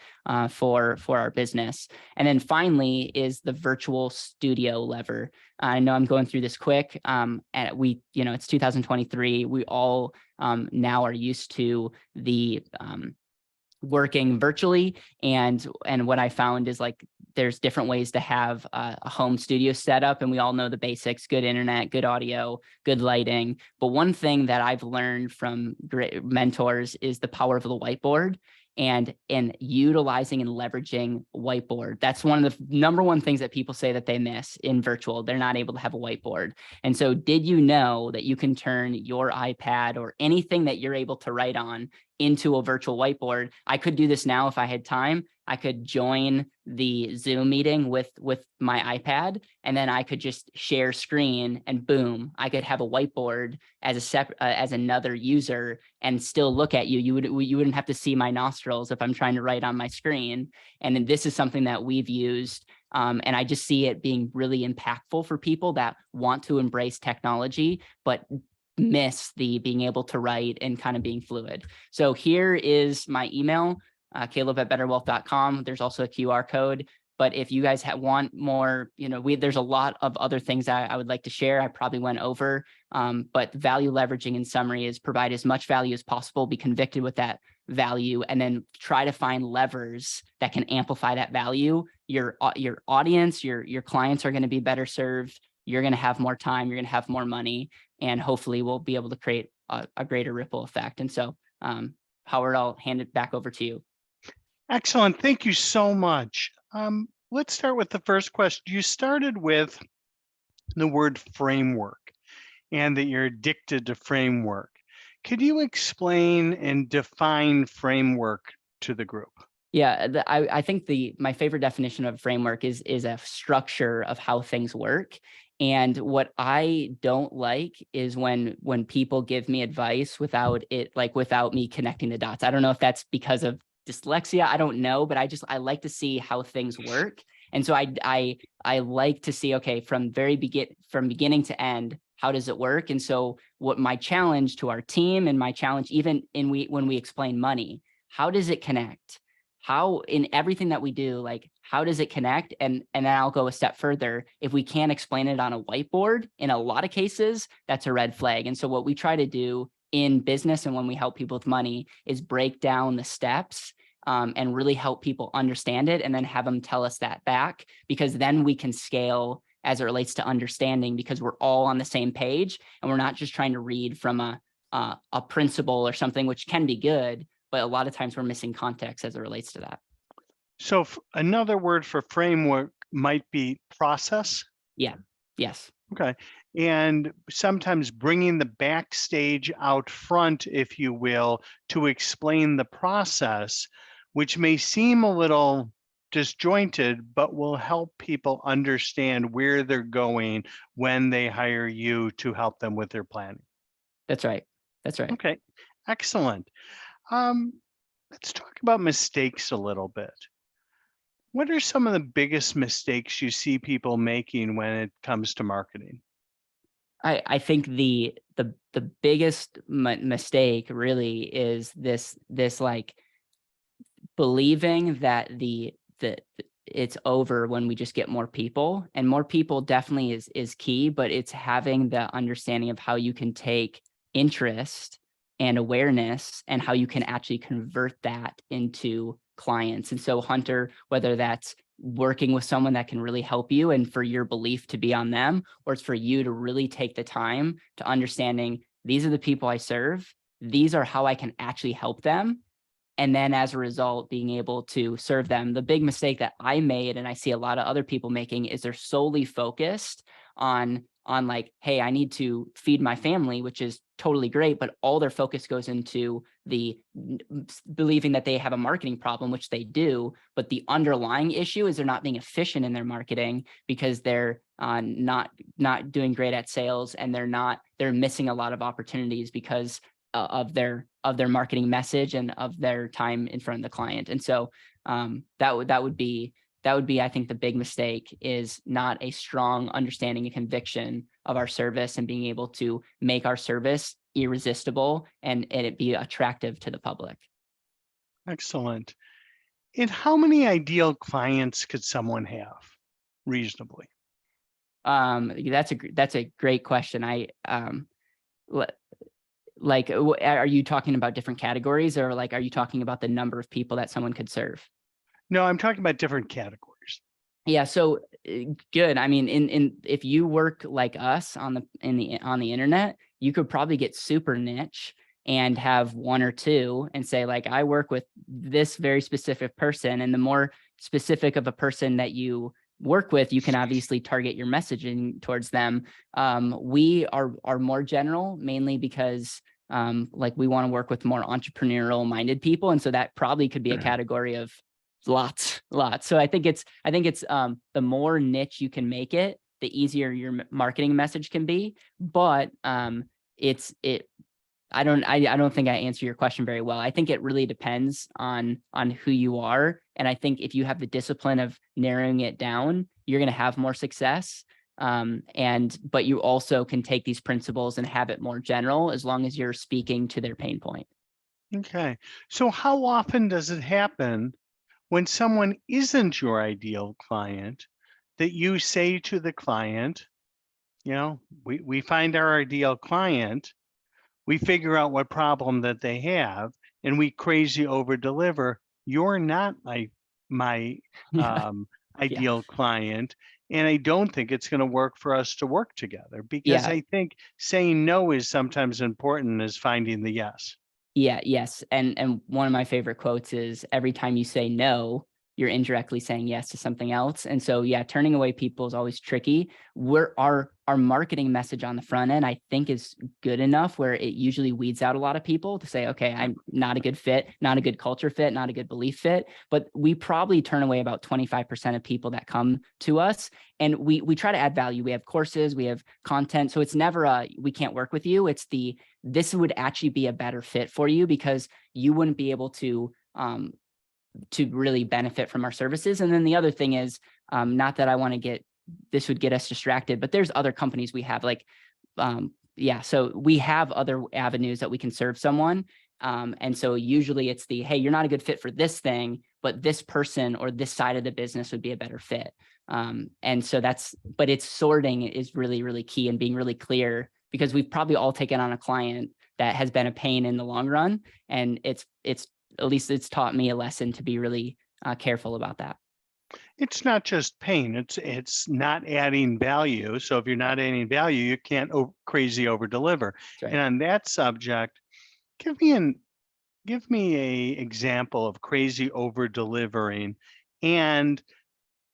for our business. And then finally is the virtual studio lever. I know I'm going through this quick, and it's 2023. We all now are used to the working virtually. And what I found is, like, there's different ways to have a home studio set up, and we all know the basics: good internet, good audio, good lighting. But one thing that I've learned from great mentors is the power of the whiteboard, and utilizing and leveraging whiteboard. That's one of the number one things that people say that they miss in virtual. They're not able to have a whiteboard. And so did you know that you can turn your iPad or anything that you're able to write on into a virtual whiteboard? I could do this now if I had time. I could join the Zoom meeting with my iPad, and then I could just share screen, and boom, I could have a whiteboard as another user and still look at you. You wouldn't have to see my nostrils if I'm trying to write on my screen. And then this is something that we've used, and I just see it being really impactful for people that want to embrace technology, but miss the being able to write and kind of being fluid. So here is my email. Caleb@betterwealth.com. There's also a QR code. But if you guys want more, there's a lot of other things I would like to share. I probably went over, but value leveraging in summary is provide as much value as possible, be convicted with that value, and then try to find levers that can amplify that value. Your audience, your clients are going to be better served. You're going to have more time. You're going to have more money, and hopefully we'll be able to create a greater ripple effect. And so, Howard, I'll hand it back over to you. Excellent. Thank you so much. Let's start with the first question. You started with the word framework. and that you're addicted to framework. Could you explain and define framework to the group? Yeah, I think my favorite definition of framework is a structure of how things work. And what I don't like is when people give me advice without me connecting the dots. I don't know if that's because of dyslexia. I don't know, but I like to see how things work. And so I like to see, okay, from beginning to end, how does it work? And so what my challenge to our team and my challenge, even when we explain money, how does it connect? How in everything that we do, like, how does it connect? And then I'll go a step further. If we can't explain it on a whiteboard, in a lot of cases, that's a red flag. And so what we try to do in business and when we help people with money is break down the steps and really help people understand it and then have them tell us that back, because then we can scale as it relates to understanding, because we're all on the same page and we're not just trying to read from a principle or something, which can be good, but a lot of times we're missing context as it relates to that. So another word for framework might be process. Yeah. Yes. Okay. And sometimes bringing the backstage out front, if you will, to explain the process, which may seem a little disjointed, but will help people understand where they're going when they hire you to help them with their planning. That's right. That's right. Okay. Excellent. Let's talk about mistakes a little bit. What are some of the biggest mistakes you see people making when it comes to marketing? I think the biggest mistake really is this like believing that it's over when we just get more people, and more people definitely is key, but it's having the understanding of how you can take interest and awareness and how you can actually convert that into clients. And so Hunter, whether that's working with someone that can really help you and for your belief to be on them, or it's for you to really take the time to understanding these are the people I serve, these are how I can actually help them. And then as a result, being able to serve them. The big mistake that I made, and I see a lot of other people making, is they're solely focused on like, hey, I need to feed my family, which is totally great, but all their focus goes into believing that they have a marketing problem, which they do. But the underlying issue is they're not being efficient in their marketing because they're not doing great at sales, and they're missing a lot of opportunities because of their marketing message and of their time in front of the client. And so that would be, I think, the big mistake is not a strong understanding and conviction of our service and being able to make our service irresistible and it be attractive to the public. Excellent. And how many ideal clients could someone have reasonably? That's a great question. Like, are you talking about different categories, or like, are you talking about the number of people that someone could serve? No, I'm talking about different categories. Yeah, so good. I mean, if you work like us on the internet, you could probably get super niche and have one or two and say, like, I work with this very specific person. And the more specific of a person that you work with, you can obviously target your messaging towards them. We are more general, mainly because like, we want to work with more entrepreneurial minded people. And so that probably could be a category of lots. So I think it's the more niche you can make it, the easier your marketing message can be. But I don't think I answer your question very well. I think it really depends on who you are. And I think if you have the discipline of narrowing it down, you're going to have more success. But you also can take these principles and have it more general, as long as you're speaking to their pain point. Okay. So how often does it happen when someone isn't your ideal client that you say to the client, you know, we find our ideal client, we figure out what problem that they have, and we crazy over deliver. You're not my ideal client, and I don't think it's going to work for us to work together, because I think saying no is sometimes important as finding the yes. Yeah. Yes. And one of my favorite quotes is, every time you say no, you're indirectly saying yes to something else. And so, yeah, turning away people is always tricky. Our marketing message on the front end, I think, is good enough where it usually weeds out a lot of people to say, okay, I'm not a good fit, not a good culture fit, not a good belief fit. But we probably turn away about 25% of people that come to us. And we try to add value. We have courses, we have content. So it's never we can't work with you. It's this would actually be a better fit for you because you wouldn't be able to really benefit from our services. And then the other thing is, not that I want to this would get us distracted, but there's other companies we have so we have other avenues that we can serve someone. And so usually it's hey, you're not a good fit for this thing, but this person or this side of the business would be a better fit. And so but it's sorting is really, really key and being really clear, because we've probably all taken on a client that has been a pain in the long run. And it's at least it's taught me a lesson to be really careful about that. It's not just pain, it's not adding value. So if you're not adding value, you can't crazy over deliver. Right. And on that subject, give me a example of crazy over delivering, and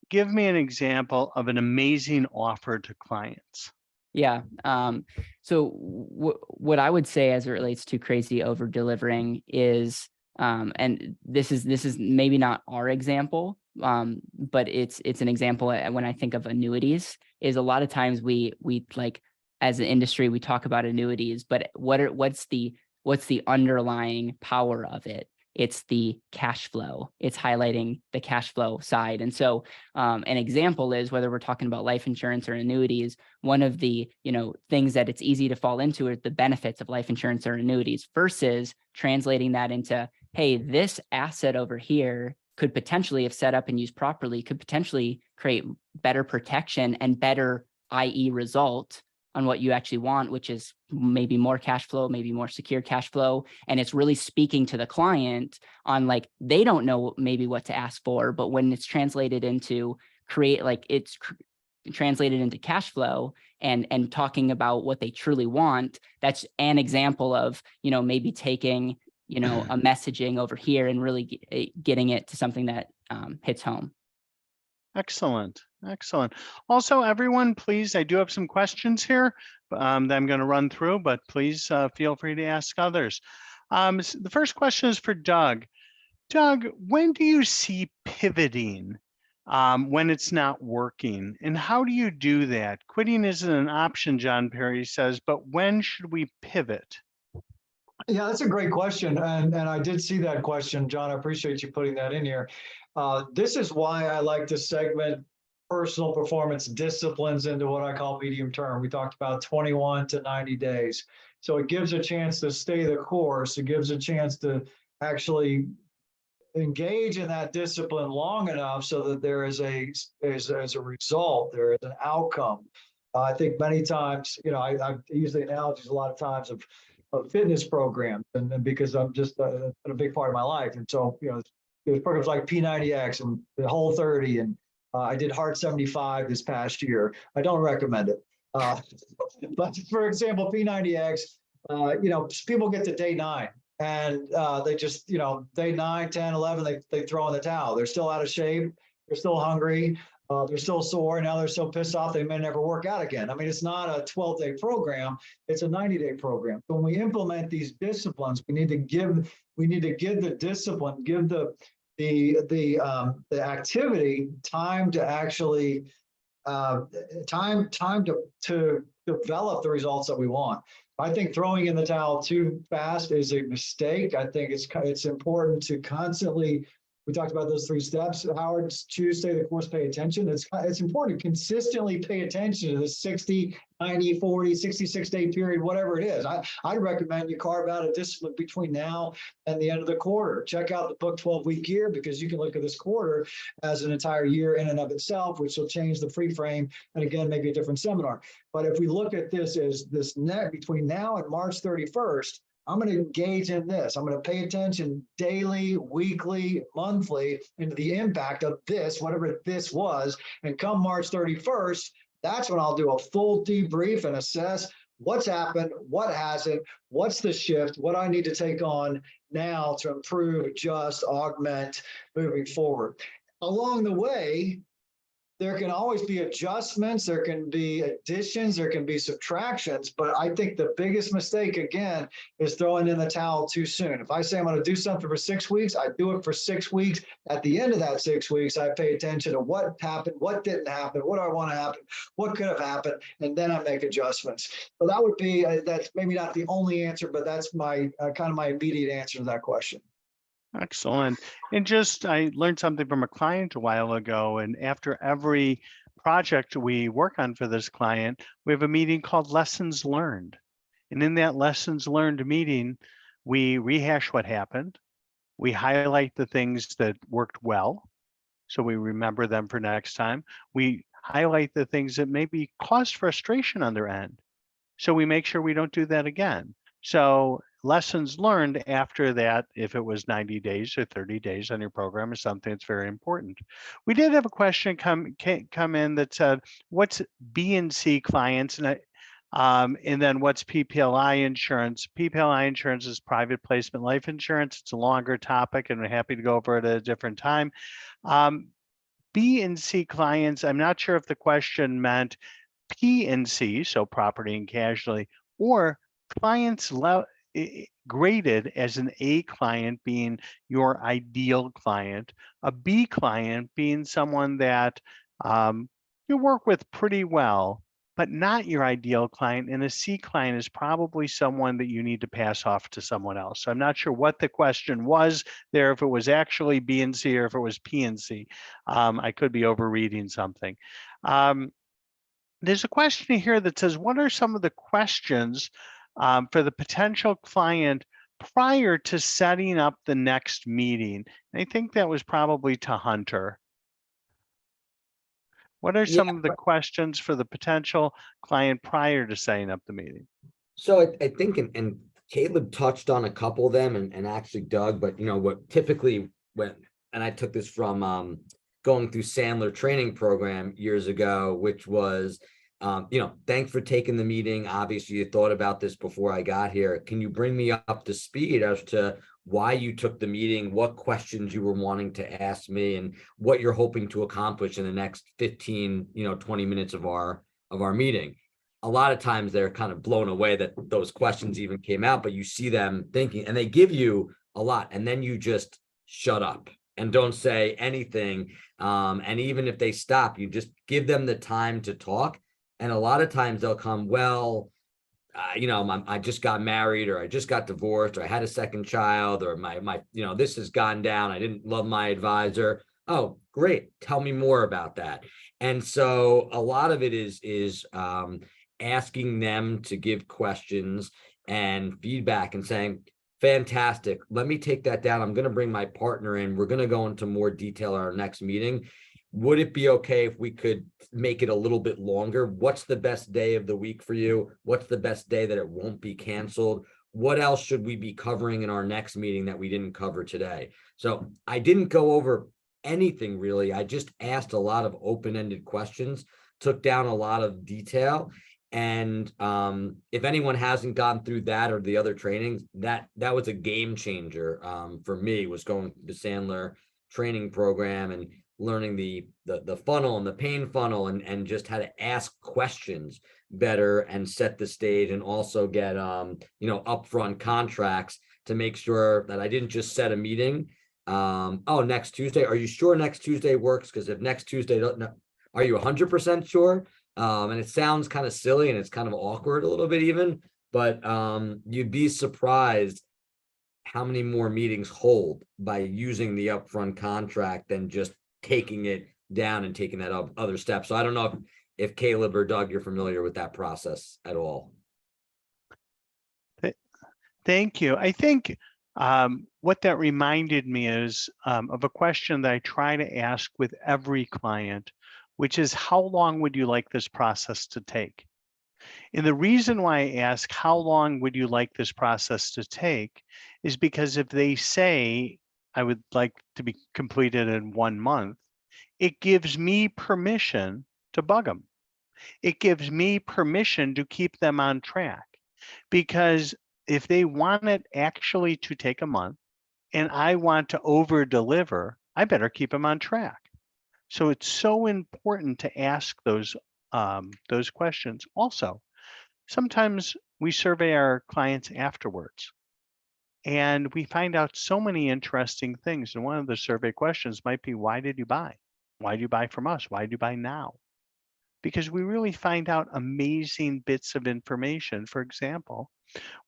give me an example of an amazing offer to clients. Yeah. So what I would say as it relates to crazy over delivering is, and this is maybe not our example, but it's an example when I think of annuities, is a lot of times we like, as an industry, we talk about annuities, but what's the underlying power of it? It's the cash flow. It's highlighting the cash flow side. And so an example is, whether we're talking about life insurance or annuities, one of the things that it's easy to fall into are the benefits of life insurance or annuities, versus translating that into, hey, this asset over here could potentially, if set up and used properly, could potentially create better protection and better, i.e. result on what you actually want, which is maybe more cash flow, maybe more secure cash flow. And it's really speaking to the client on, like, they don't know maybe what to ask for, but when it's translated into translated into cash flow and talking about what they truly want, that's an example of, maybe taking, a messaging over here and really getting it to something that hits home. Excellent. Also, everyone, please, I do have some questions here that I'm going to run through, but please feel free to ask others. The first question is for Doug. Doug, when do you see pivoting when it's not working? And how do you do that? Quitting isn't an option, John Perry says, but when should we pivot? Yeah, that's a great question. And I did see that question, John. I appreciate you putting that in here. This is why I like to segment personal performance disciplines into what I call medium term. We talked about 21 to 90 days. So it gives a chance to stay the course. It gives a chance to actually engage in that discipline long enough so that there is a result, there is an outcome. I think many times, I use the analogies a lot of times of fitness programs, and because I'm just a big part of my life. And so, there's programs like P90X and the Whole30, and I did Heart 75 this past year. I don't recommend it. But for example, P90X, people get to day 9 and they just, day 9, 10, 11, they throw in the towel. They're still out of shape. They're still hungry. They're still sore. Now they're so pissed off they may never work out again. I mean, it's not a 12-day program. It's a 90-day program. So when we implement these disciplines, we need to give the discipline, give the activity time to actually time to develop the results that we want. I think throwing in the towel too fast is a mistake. I think it's important to constantly. We talked about those 3 steps. Howard, choose, stay the course, pay attention. It's important to consistently pay attention to the 60, 90, 40, 66-day period, whatever it is. I'd recommend you carve out a discipline between now and the end of the quarter. Check out the book 12-week year, because you can look at this quarter as an entire year in and of itself, which will change the free frame. And again, maybe a different seminar. But if we look at this as this net between now and March 31st, I'm going to engage in this. I'm going to pay attention daily, weekly, monthly into the impact of this, whatever this was. And come March 31st, that's when I'll do a full debrief and assess what's happened, what hasn't, what's the shift, what I need to take on now to improve, adjust, augment moving forward. along the way, there can always be adjustments, there can be additions, there can be subtractions, but I think the biggest mistake, again, is throwing in the towel too soon. If I say I'm going to do something for 6 weeks, I do it for 6 weeks. At the end of that 6 weeks, I pay attention to what happened, what didn't happen, what I want to happen, what could have happened, and then I make adjustments. So that would be, that's maybe not the only answer, but that's my kind of my immediate answer to that question. Excellent. And just, I learned something from a client a while ago, and after every project we work on for this client, we have a meeting called Lessons Learned. And in that Lessons Learned meeting, we rehash what happened. We highlight the things that worked well, so we remember them for next time. We highlight the things that maybe caused frustration on their end, so we make sure we don't do that again. So lessons learned after that, if it was 90 days or 30 days on your program, is something that's very important. We did have a question come in that said, what's B and C clients? And then what's PPLI insurance? PPLI insurance is private placement life insurance. It's a longer topic, and we're happy to go over it at a different time. B and C clients, I'm not sure if the question meant P and C, so property and casualty, or clients graded as an A client being your ideal client, a B client being someone that you work with pretty well, but not your ideal client, and a C client is probably someone that you need to pass off to someone else. So I'm not sure what the question was there, if it was actually B and C or if it was P and C. I could be overreading something. There's a question here that says, what are some of the questions for the potential client prior to setting up the next meeting? And I think that was probably to Hunter. What are some of the questions for the potential client prior to setting up the meeting? So I think, and Caleb touched on a couple of them, and actually Doug, but you know what typically and I took this from going through Sandler training program years ago, which was, thanks for taking the meeting. Obviously, you thought about this before I got here. Can you bring me up to speed as to why you took the meeting, what questions you were wanting to ask me, and what you're hoping to accomplish in the next 15, 20 minutes of our meeting? A lot of times they're kind of blown away that those questions even came out, but you see them thinking, and they give you a lot, and then you just shut up and don't say anything. And even if they stop, you just give them the time to talk. And a lot of times they'll come, well, I just got married, or I just got divorced, or I had a second child, or my this has gone down. I didn't love my advisor. Oh, great. Tell me more about that. And so a lot of it is asking them to give questions and feedback and saying, fantastic, let me take that down. I'm going to bring my partner in. We're going to go into more detail at our next meeting. Would it be okay if we could make it a little bit longer? What's the best day of the week for you? What's the best day that it won't be canceled? What else should we be covering in our next meeting that we didn't cover today? So I didn't go over anything really. I just asked a lot of open-ended questions, took down a lot of detail. And if anyone hasn't gone through that or the other trainings, that was a game changer for me, was going through the Sandler training program and learning the funnel and the pain funnel, and just how to ask questions better and set the stage, and also get upfront contracts to make sure that I didn't just set a meeting. Next Tuesday, are you sure next Tuesday works? Because if next Tuesday are you 100% sure? And it sounds kind of silly, and it's kind of awkward a little bit even, but you'd be surprised how many more meetings hold by using the upfront contract than just taking it down and taking that other step. So I don't know if Caleb or Doug, you're familiar with that process at all. Thank you. I think what that reminded me is of a question that I try to ask with every client, which is, how long would you like this process to take? And the reason why I ask, how long would you like this process to take, is because if they say, I would like to be completed in 1 month, it gives me permission to bug them. It gives me permission to keep them on track, because if they want it actually to take a month and I want to over deliver, I better keep them on track. So it's so important to ask those questions. Also, sometimes we survey our clients afterwards, and we find out so many interesting things. And one of the survey questions might be, why did you buy? Why do you buy from us? Why did you buy now? Because we really find out amazing bits of information. For example,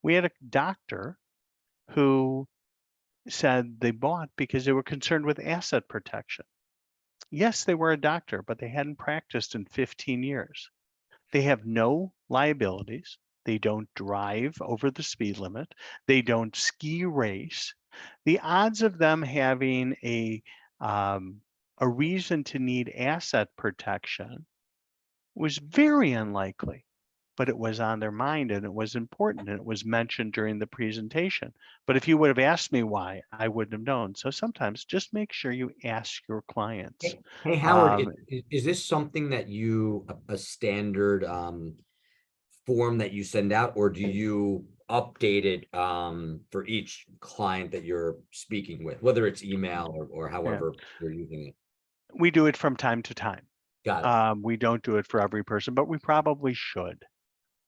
we had a doctor who said they bought because they were concerned with asset protection. Yes, they were a doctor, but they hadn't practiced in 15 years. They have no liabilities. They don't drive over the speed limit. They don't ski race. The odds of them having a reason to need asset protection was very unlikely, but it was on their mind and it was important and it was mentioned during the presentation. But if you would have asked me why, I wouldn't have known. So sometimes just make sure you ask your clients. Hey, Howard, Um, is this something that a standard form that you send out, or do you update it for each client that you're speaking with, whether it's email or however you're using it? We do it from time to time. Got it. We don't do it for every person, but we probably should.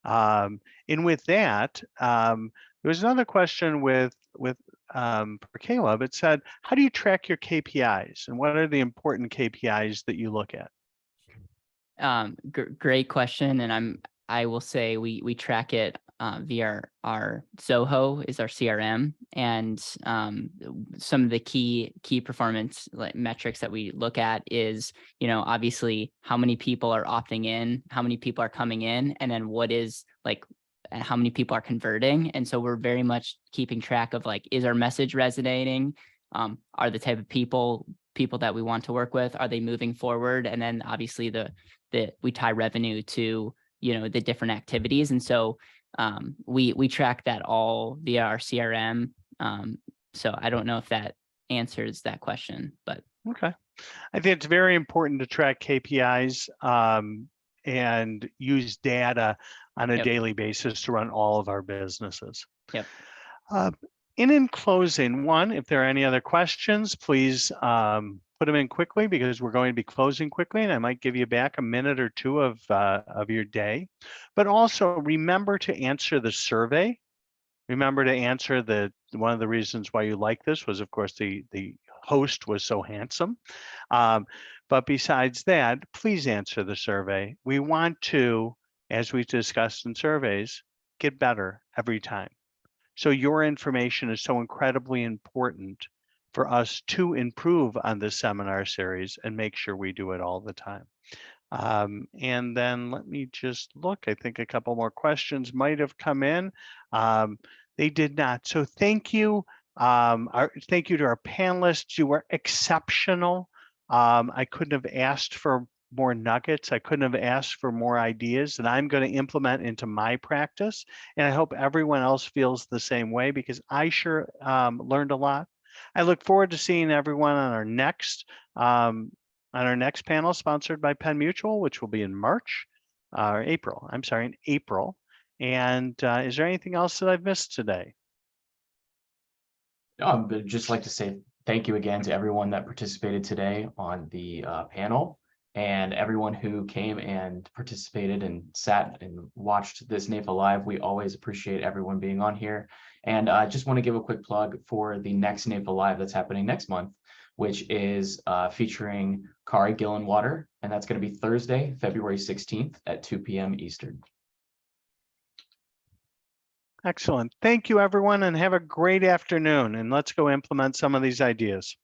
And with that, there was another question for Caleb. It said, how do you track your KPIs and what are the important KPIs that you look at? Great question. And I will say we track it via our Zoho is our CRM, and some of the key performance metrics that we look at is, obviously how many people are opting in, how many people are coming in, and then what is and how many people are converting. And so we're very much keeping track of is our message resonating? Are the type of people that we want to work with, are they moving forward? And then obviously we tie revenue to the different activities. And so we track that all via our CRM. So I don't know if that answers that question, but okay. I think it's very important to track KPIs and use data on a daily basis to run all of our businesses. Yep. In closing, if there are any other questions, please put them in quickly because we're going to be closing quickly, and I might give you back a minute or two of your day. But also remember to answer the survey. Remember to answer one of the reasons why you like this was, of course, the host was so handsome. But besides that, please answer the survey. We want to, as we discussed in surveys, get better every time. So your information is so incredibly important for us to improve on this seminar series and make sure we do it all the time. And then let me just look. I think a couple more questions might have come in. They did not. So thank you. Thank you to our panelists. You were exceptional. I couldn't have asked for more nuggets. I couldn't have asked for more ideas that I'm going to implement into my practice. And I hope everyone else feels the same way because I sure learned a lot. I look forward to seeing everyone on our next panel sponsored by Penn Mutual, which will be in April. I'm sorry, in April. And is there anything else that I've missed today? No, I'd just like to say thank you again to everyone that participated today on the panel, and everyone who came and participated and sat and watched this NAIFA Live. We always appreciate everyone being on here. And I just want to give a quick plug for the next NAIFA Live that's happening next month, which is featuring Kari Gillenwater, and that's going to be Thursday, February 16th at 2 p.m. Eastern. Excellent. Thank you, everyone, and have a great afternoon. And let's go implement some of these ideas.